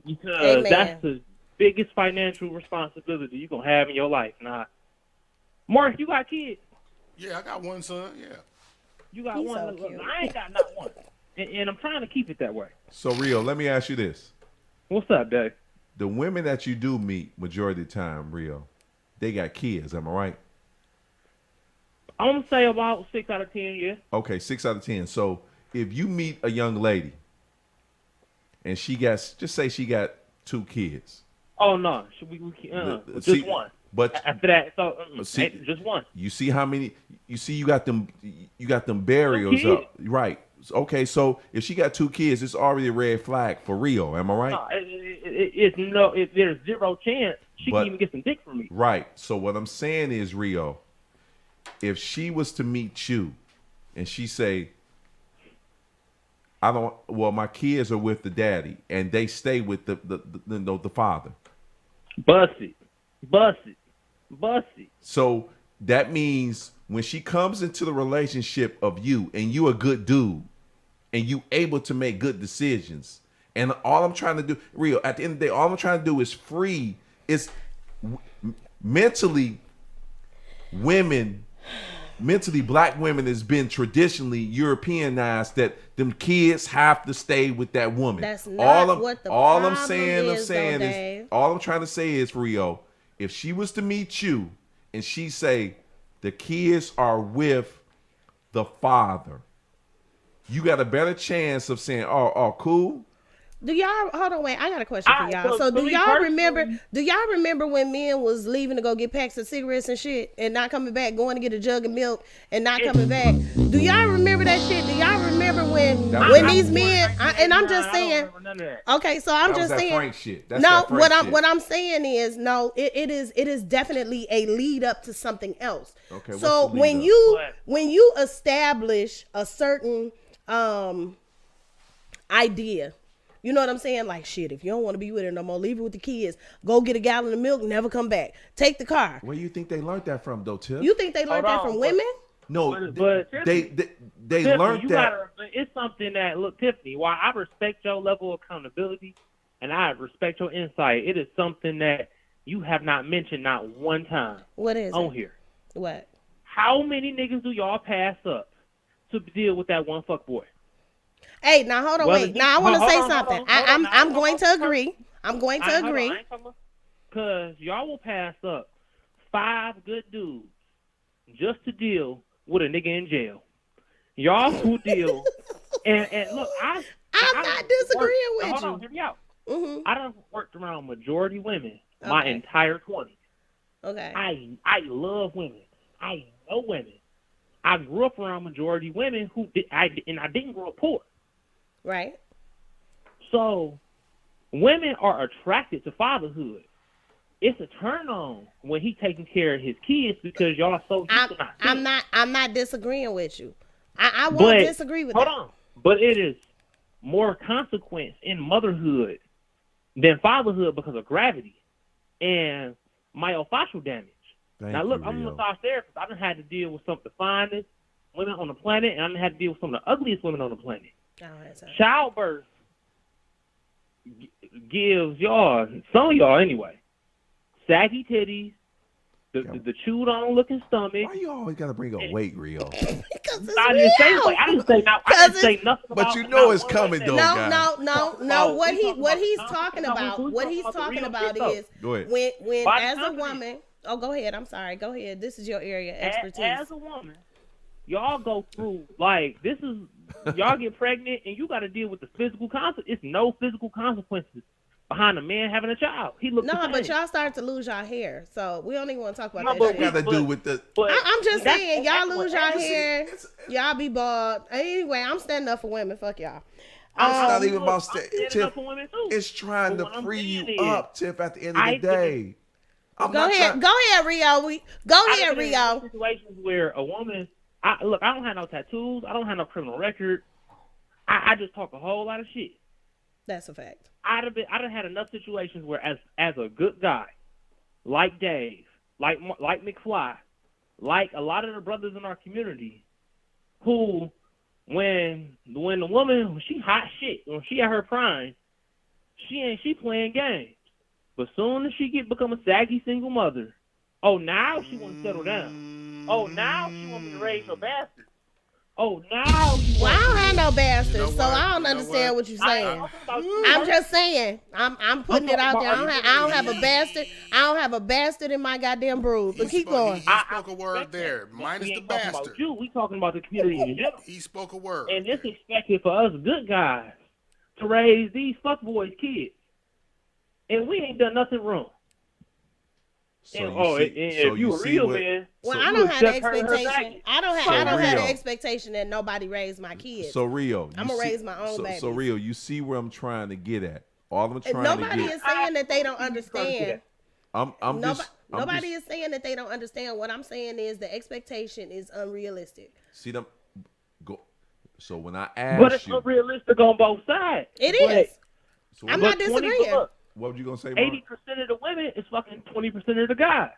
Because Amen. that's the biggest financial responsibility you're going to have in your life. Now, Mark, you got kids? Yeah, I got one son. Yeah. You got He's one? so Look, cute. I ain't got not one. And I'm trying to keep it that way. So, Rio, let me ask you this. What's up, Dave? The women that you do meet majority of the time, Rio, they got kids, am I right? I'm going to say about 6 out of 10, yeah. Okay, 6 out of 10. So if you meet a young lady and she got, just say she got 2 kids. Oh, no. Should we just see, one. But After that, so see, just one. You see how many, you got them burials up. Right. Okay, so if she got 2 kids, it's already a red flag for Rio. Am I right? No, there's zero chance she can even get some dick from me. Right. So what I'm saying is, Rio, if she was to meet you and she say, my kids are with the daddy and they stay with the father. Bust it. So that means when she comes into the relationship of you and you a good dude and you able to make good decisions, and all I'm trying to do, Rio, at the end of the day, all I'm trying to do is free. It's mentally black women has been traditionally Europeanized that them kids have to stay with that woman. That's not what the all problem I'm saying is, Dave. all I'm trying to say is, Rio, if she was to meet you and she say the kids are with the father, you got a better chance of saying, oh, cool. Do y'all hold on? Wait, I got a question for y'all. So do y'all remember? Do y'all remember when men was leaving to go get packs of cigarettes and shit, and not coming back, going to get a jug of milk and not coming back? Do y'all remember that shit? Do y'all remember when these men? I'm just saying. Okay, so I'm just saying. Frank shit. That's no, shit. what I'm saying is no. It is definitely a lead up to something else. Okay. So when you establish a certain idea. You know what I'm saying? Like, shit, if you don't want to be with her no more, leave her with the kids. Go get a gallon of milk, never come back. Take the car. Where do you think they learned that from, though, Tiff? You think they learned that from women? No, but they Tiffany, learned that. It's something that, look, Tiffany, while I respect your level of accountability and I respect your insight, it is something that you have not mentioned not one time. What is on it? Here. What? How many niggas do y'all pass up to deal with that one fuck boy? Hey, now hold on, wait. Now I want to say something. I'm going to agree. I'm going to agree. Because y'all will pass up 5 good dudes just to deal with a nigga in jail. Y'all who deal and look, I'm not disagreeing with you. Hold on, hear me out. Mm-hmm. I done worked around majority women my entire 20s. Okay. I love women. I know women. I grew up around majority women I didn't grow up poor. Right. So women are attracted to fatherhood. It's a turn on when he taking care of his kids because y'all are so used to not seeing. I'm not disagreeing with you. I won't disagree with that. Hold on. But it is more consequence in motherhood than fatherhood because of gravity and myofascial damage. Now look, I'm a massage therapist. I done had to deal with some of the finest women on the planet, and I done had to deal with some of the ugliest women on the planet. Childbirth gives y'all, some of y'all anyway, saggy titties, the chewed on looking stomach. Why you always gotta bring up weight, Rio? Because I didn't say nothing about. But you know it's coming though, guys. No. What he's talking about is when as a woman. Oh, go ahead. I'm sorry. Go ahead. This is your area of expertise. As a woman, y'all go through like this is y'all get pregnant and you got to deal with the physical consequences. It's no physical consequences behind a man having a child. He looks No, the but same. y'all start to lose y'all hair, so we don't even want to talk about No, that but shit. Got to do with the. But I'm just that's- saying, y'all that's lose what- y'all hair, y'all be bald. Anyway, I'm standing up for women. Fuck y'all. It's not even look, about I'm standing Tiff. up for women too. It's trying But to what I'm free saying you is, up, Tiff. At the end of the I day, I'm Go not ahead, trying- go ahead, Rio. Go I've ahead, been in Rio. situations where a woman, I don't have no tattoos. I don't have no criminal record. I just talk a whole lot of shit. That's a fact. I done had enough situations where, as a good guy, like Dave, like McFly, like a lot of the brothers in our community, who, when the woman, when she hot shit, when she at her prime, she playing games. But soon as she become a saggy single mother, oh now she want to settle down. Oh now she want me to raise her bastard. Oh now she Well, I want don't me have no bastards, You know so I what? don't You know understand what? what you're saying. I'm I'm just saying. I'm putting it out there. I don't have a bastard. I don't have a bastard in my goddamn brood. But keep going. He spoke a word there, minus we the ain't talking bastard. about you. We talking about the community in general. He spoke a word. And it's expected for us good guys to raise these fuckboys kids. And we ain't done nothing wrong. So And, so if you a see real what- man, Well, so- I don't have the accept her expectation. baggage. I don't So have Rio. the expectation that nobody raised my kids. So Rio, I'ma you see- raise my own so, babies. So Rio, you see where I'm trying to get at. All I'm And trying nobody to get. is saying that they don't understand. I'm just. I'm Nobody just, is saying that they don't understand. What I'm saying is the expectation is unrealistic. see them. Go. So when I but it's ask you, unrealistic on both sides. It But- is. so I'm what, not disagreeing. Look, what were you gonna say, Mark? 80% of the women is fucking 20% of the guys.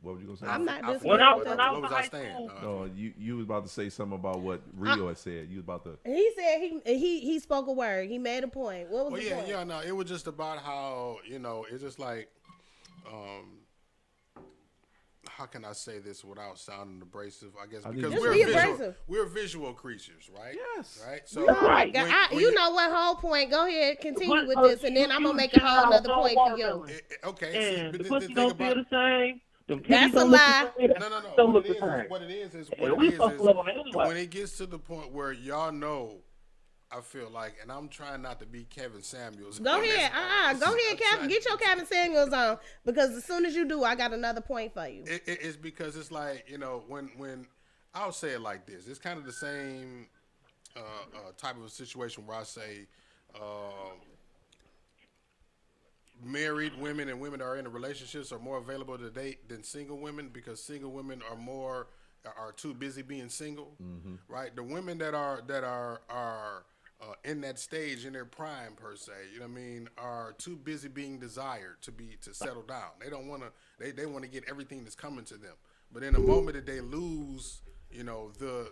What were you gonna say? I'm Mark? not I disagreeing. When I with was that. What was I high saying? school- No, you was about to say something about what Rio had said. You was about to. He said he spoke a word. He made a point. What was Well, the point? yeah, no, it was just about how, it's just like, how can I say this without sounding abrasive? I guess I think because you Just be abrasive. we're visual creatures, right? Yes. Right. So Oh my Right. God. when You you- know what whole point? Go ahead, continue with But, this, and then I'm gonna you make a whole child nother don't point for you. watermelon. Okay. See, And but the the pussy thing don't about feel the same. Them titties That's a don't look the lie. same. No. Don't What look it the is, same. what it is And what we it supposed is to love them anyway. when it gets to the point where y'all know, I feel like, and I'm trying not to be Kevin Samuels. Go ahead, go ahead, Kevin. Get your Kevin Samuels on, because as soon as you do, I got another point for you. It's because it's like, when I'll say it like this, it's kind of the same type of a situation where I say married women and women that are in relationships are more available to date than single women, because single women are too busy being single, right? The women that are in that stage in their prime per se, are too busy being desired to settle down. They don't want to. They want to get everything that's coming to them. But in the moment that they lose, the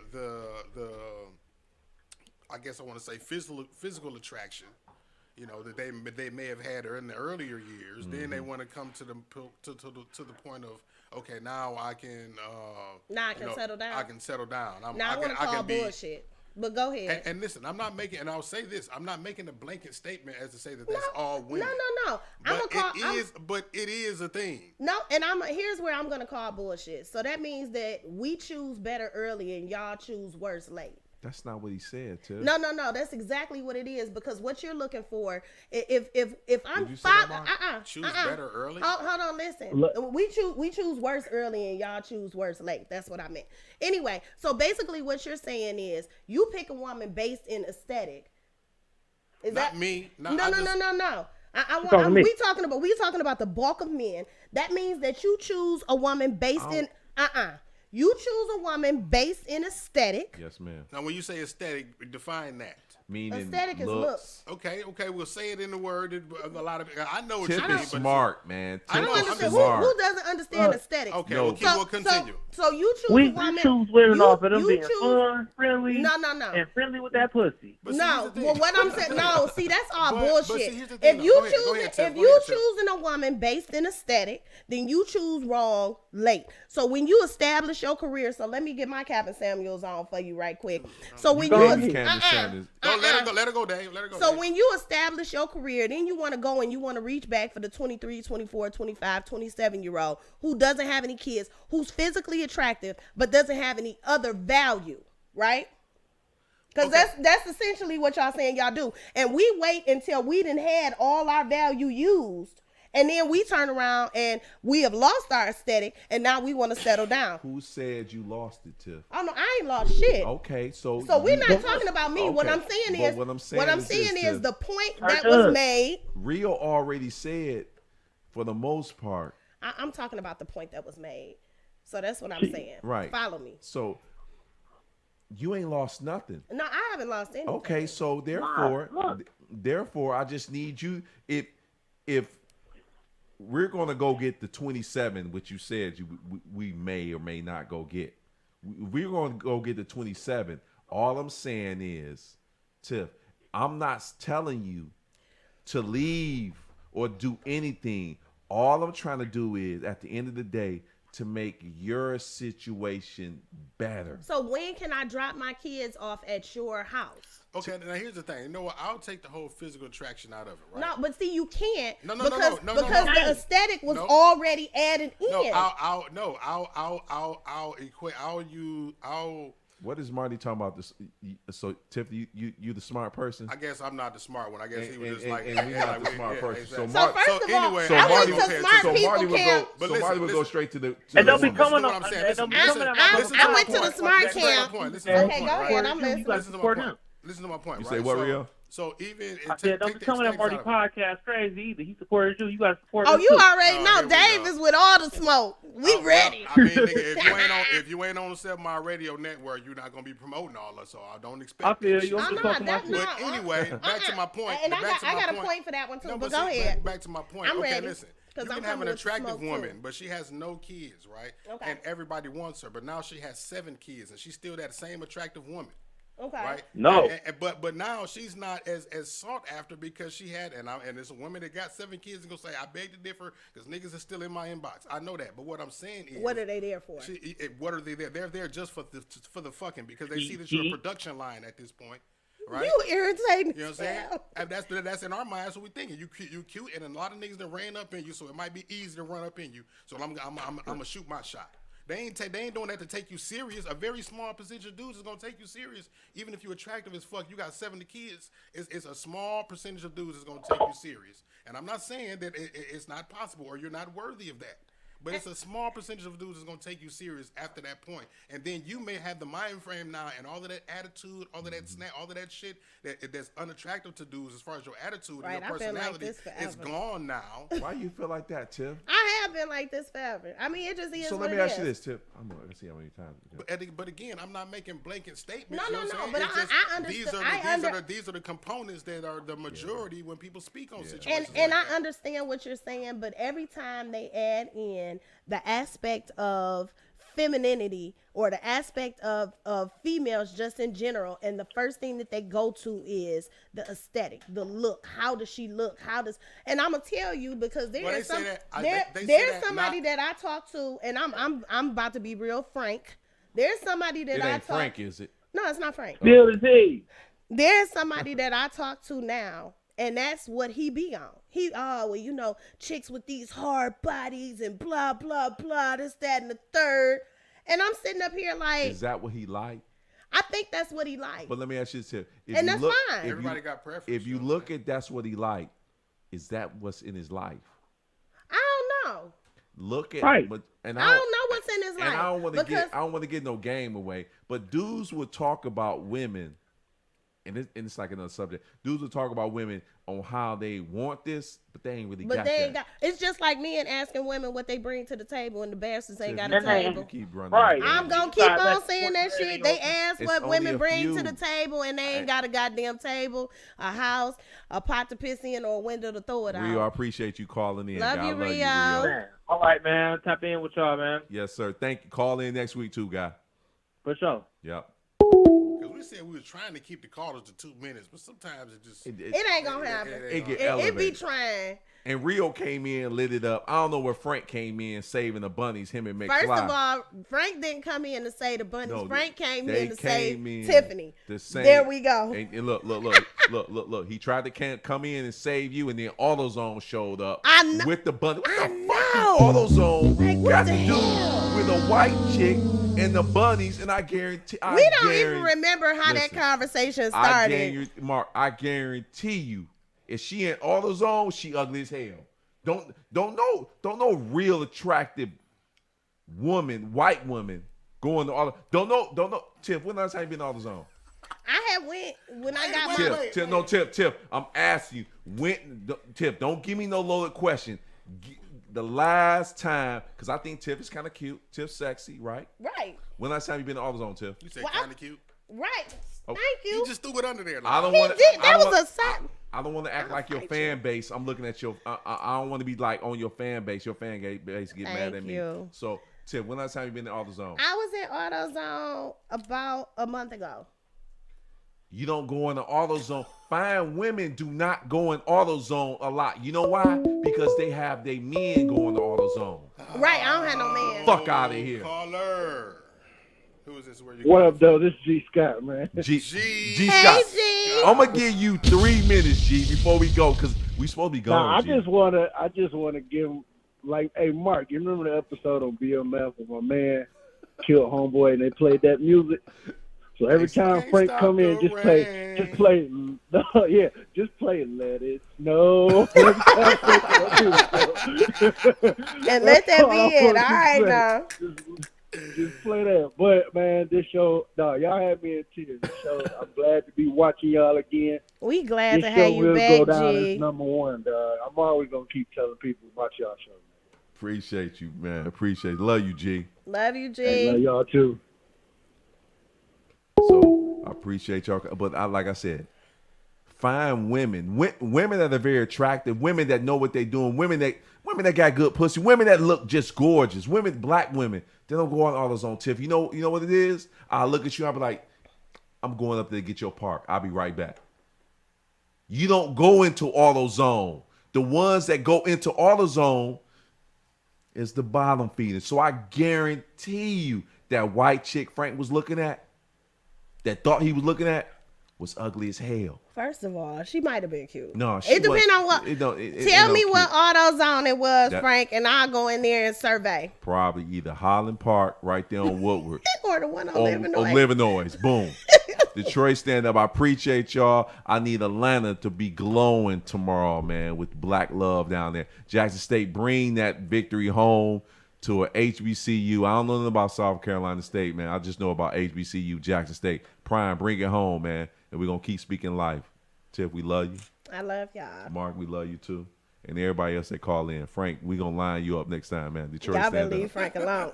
I guess I want to say physical attraction, that they may have had in the earlier years, then they want to come to the point of, okay, now I can Settle down. I can settle down. Now I want to call bullshit, but go ahead. And listen, I'm not making, and I'll say this, I'm not making a blanket statement as to say that that's all women. No. But it is a thing. No, and here's where I'm gonna call bullshit. So that means that we choose better early and y'all choose worse late. That's not what he said, Tiff. No. That's exactly what it is, because what you're looking for, if I'm you say five, that, Mark? Choose better early. Hold on, listen. We choose worse early and y'all choose worse late. That's what I meant. Anyway, so basically what you're saying is you pick a woman based in aesthetic. Is Not that me. No. Me. We talking about the bulk of men. That means that you choose a woman based in You choose a woman based in aesthetic. Yes, ma'am. Now, when you say aesthetic, define that. Meaning Aesthetic is looks. Okay, we'll say it in the word. A lot of I know what Tiff you mean, is but smart, man. I Tiff know, I is don't understand. smart. Who doesn't understand aesthetics? Okay, No. we'll continue. So you choose We a woman. choose women off of them you being choose- fun, friendly, No. and friendly with that pussy. But see, No, here's the well, thing. what I'm saying, no, see, that's all But see, bullshit. here's the thing, If though. you Go ahead, choosing, Tiff, if go you ahead, Tiff. choosing a woman based in aesthetic, then you choose wrong late. So when you establish your career, so let me get my Captain Samuels on for you right quick. So when Go you, ahead. Candace Sanders. Go let her go. Let her go, Dave. Let her go. So Dave. when you establish your career, then you want to go and you want to reach back for the 23, 24, 25, 27-year-old who doesn't have any kids, who's physically attractive, but doesn't have any other value, right? Because that's essentially what y'all saying y'all do. And we wait until we done had all our value used. And then we turn around and we have lost our aesthetic, and now we want to settle down. Who said you lost it, Tiff? Oh no, I ain't lost shit. Okay, so we're not talking about me. Okay, What I'm saying is, what I'm saying is the point that was made. Rio already said, for the most part. I'm talking about the point that was made. So that's what I'm saying. Right. Follow me. So you ain't lost nothing. No, I haven't lost anything. Okay, so therefore, I just need you. If we're gonna go get the 27, which you said we may or may not go get. We're gonna go get the 27. All I'm saying is, Tiff, I'm not telling you to leave or do anything. All I'm trying to do is, at the end of the day, to make your situation better. So when can I drop my kids off at your house? Okay, now here's the thing. You know what? I'll take the whole physical attraction out of it, right? No, but see, you can't No, because the aesthetic was already added in. No, I'll equate. I'll. What is Marty talking about? This, so Tiff, you the smart person. I guess I'm not the smart one. I guess he was just and we not the smart person. Exactly. So first of all, anyway, I went to smart people camp. Marty would go straight to the. And don't be woman. coming Listen on. to what I'm saying. I went to the smart camp. Okay, go ahead. I'm listening. Listen to my point. You right? say what, Rio? So even I said, don't be coming at Marty podcast crazy either. He supported you. You got to support him. Oh, you too. already know. Dave is with all the smoke. We ready. I mean, nigga, if you ain't on the 7 Mile Radio Network, you're not gonna be promoting all that. So I don't expect. I feel that you. shit. I'm just talking about no, you. But anyway, back to my point. And I back to my got a point. point for that one too. No, but see, go ahead. Back to my point. I'm okay, ready, listen. 'cause You I'm can have an coming with the attractive smoke, woman, too. but she has no kids, right? Okay. And everybody wants her, but now she has 7 kids, and she's still that same attractive woman. Okay. Right? No. But now she's not as sought after because she had and it's a woman that got 7 kids and gonna say I beg to differ because niggas are still in my inbox. I know that, but what I'm saying is, What are they there for? What are they there? They're there just for the fucking because they see that you're a production line at this point. Right? You irritating. You know what I'm saying? And that's in our minds what we thinking. You cute, and a lot of niggas that ran up in you, so it might be easy to run up in you. So I'm gonna shoot my shot. They ain't doing that to take you serious. A very small percentage of dudes is gonna take you serious, even if you're attractive as fuck. You got 70 kids. It's a small percentage of dudes is gonna take you serious. And I'm not saying that it's not possible or you're not worthy of that. But it's a small percentage of dudes that's going to take you serious after that point. And then you may have the mind frame now and all of that attitude, all of that all of that shit that's unattractive to dudes as far as your attitude and your personality is gone now. Why you feel like that, Tiff? I have been like this forever. I mean, it just is. So let me ask you this, Tiff. I'm going to see how many times. But again, I'm not making blanket statements. No, you know no, what I'm but saying? I understand. These are the components that are the majority when people speak on situations. And like I understand what you're saying, but every time they add in the aspect of femininity or the aspect of females just in general, and the first thing that they go to is the aesthetic, the look. How does she look? And I'm gonna tell you because there's somebody that I talk to, and I'm about to be real frank. There's somebody that it I ain't talk. Frank, is it? No, it's not Frank. Bill the T. There's somebody that I talk to now, and that's what he be on. Chicks with these hard bodies and blah, blah, blah, this, that, and the third. And I'm sitting up here like... Is that what he like? I think that's what he like. But let me ask you this here. And that's fine. Everybody got preference. If you look at that's what he like, is that what's in his life? I don't know. Look at... Right. And I don't know what's in his life. And I don't want to get no game away. But dudes would talk about women... And it's like another subject. Dudes will talk about women on how they want this, but they ain't really got that. It's just like men asking women what they bring to the table, and the bastards ain't got a table. Right. I'm going to keep on saying that shit. They ask what women bring to the table, and they ain't got a goddamn table, a house, a pot to piss in, or a window to throw it out. Rio, I appreciate you calling in. Love you, Rio. Man. All right, man. Tap in with y'all, man. Yes, sir. Thank you. Call in next week, too, guy. For sure. Yep. Because we we said we were trying to keep the callers to 2 minutes, but sometimes it just It ain't gonna happen. It get It be elevated. trying. And Rio came in, lit it up. I don't know where Frank came in saving the bunnies, him and McFly. First of all, Frank didn't come in to say the bunnies. No, Frank came they in to say came in Tiffany. to say- There we go. And look. He tried to come in and save you, and then AutoZone showed up I know- with the bunny. What I the know. fuck AutoZone Like, what got the to do hell? with a white chick and the bunnies? And I guarantee, We don't even remember how that Listen, conversation started. I guarantee you, if she in AutoZone, she ugly as hell. Don't know real attractive woman, white woman going to all. Don't know. Tiff, when last time you been to AutoZone? I had went when I got my. Tiff. I'm asking you. Tiff, don't give me no loaded question. The last time, because I think Tiff is kind of cute. Tiff's sexy, right? Right. When last time you been to AutoZone, Tiff? you said Well, kind of cute. Right. Oh. Thank He you. just threw it under there. I don't He want. did. That was a side. I don't want to act like your fight fan base. I'm looking at your. I don't want to be like on your fan base. Your fan base get mad at Thank me. you. So, Tiff, when last time you been to AutoZone? I was in AutoZone about a month ago. You don't go in the AutoZone. Fine women do not go in AutoZone a lot. You know why? Because they have their men going to AutoZone. Right. I don't have no man. Fuck out of here. Caller. Who is this? Where you What calling up, though? This is G Scott, man. G G. Hey, Scott. G. I'm gonna give you 3 minutes, G, before we go, because we supposed to be going. Nah, I G. just wanna give like, hey Mark, you remember the episode on BMF where my man killed homeboy and they played that music? So every time Can't Frank stop come in, the just rain. play, just play Let It Snow. Every time Frank come in, And let that be That's it. all All I right wanted now. to say. Just play that. But man, this show, y'all had me in tears. This show, I'm glad to be watching y'all again. We glad This to show have you will back, go down G. as number one, dog. I'm always gonna keep telling people watch y'all show. Appreciate you, man. Appreciate it. Love you, G. Love you, G. Hey, love y'all too. So I appreciate y'all. But like I said, find women that are very attractive, women that know what they're doing, women that got good pussy, women that look just gorgeous, black women. They don't go on AutoZone, Tiff. You know what it is? I look at you, I'll be like, I'm going up there to get your park. I'll be right back. You don't go into AutoZone. The ones that go into AutoZone is the bottom feeder. So I guarantee you that white chick Frank was looking at, that thought he was looking at, was ugly as hell. First of all, she might have been cute. No, it depends on what. Tell me what AutoZone it was, Frank, and I'll go in there and survey. Probably either Highland Park right there on Woodward Or the one on on Livernois. Boom. Detroit stand up. I appreciate y'all. I need Atlanta to be glowing tomorrow, man, with black love down there. Jackson State, bring that victory home to a HBCU. I don't know nothing about South Carolina State, man. I just know about HBCU, Jackson State. Prime, bring it home, man. And we're going to keep speaking life. Tiff, we love you. I love y'all. Mark, we love you too. And everybody else that call in. Frank, we going to line you up next time, man. Detroit Y'all stand better leave up. Frank alone.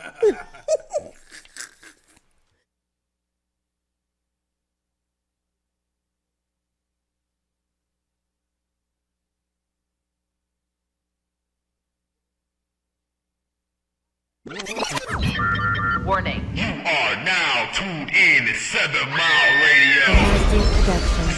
You Warning. are now tuned in to 7 Mile Radio. Production.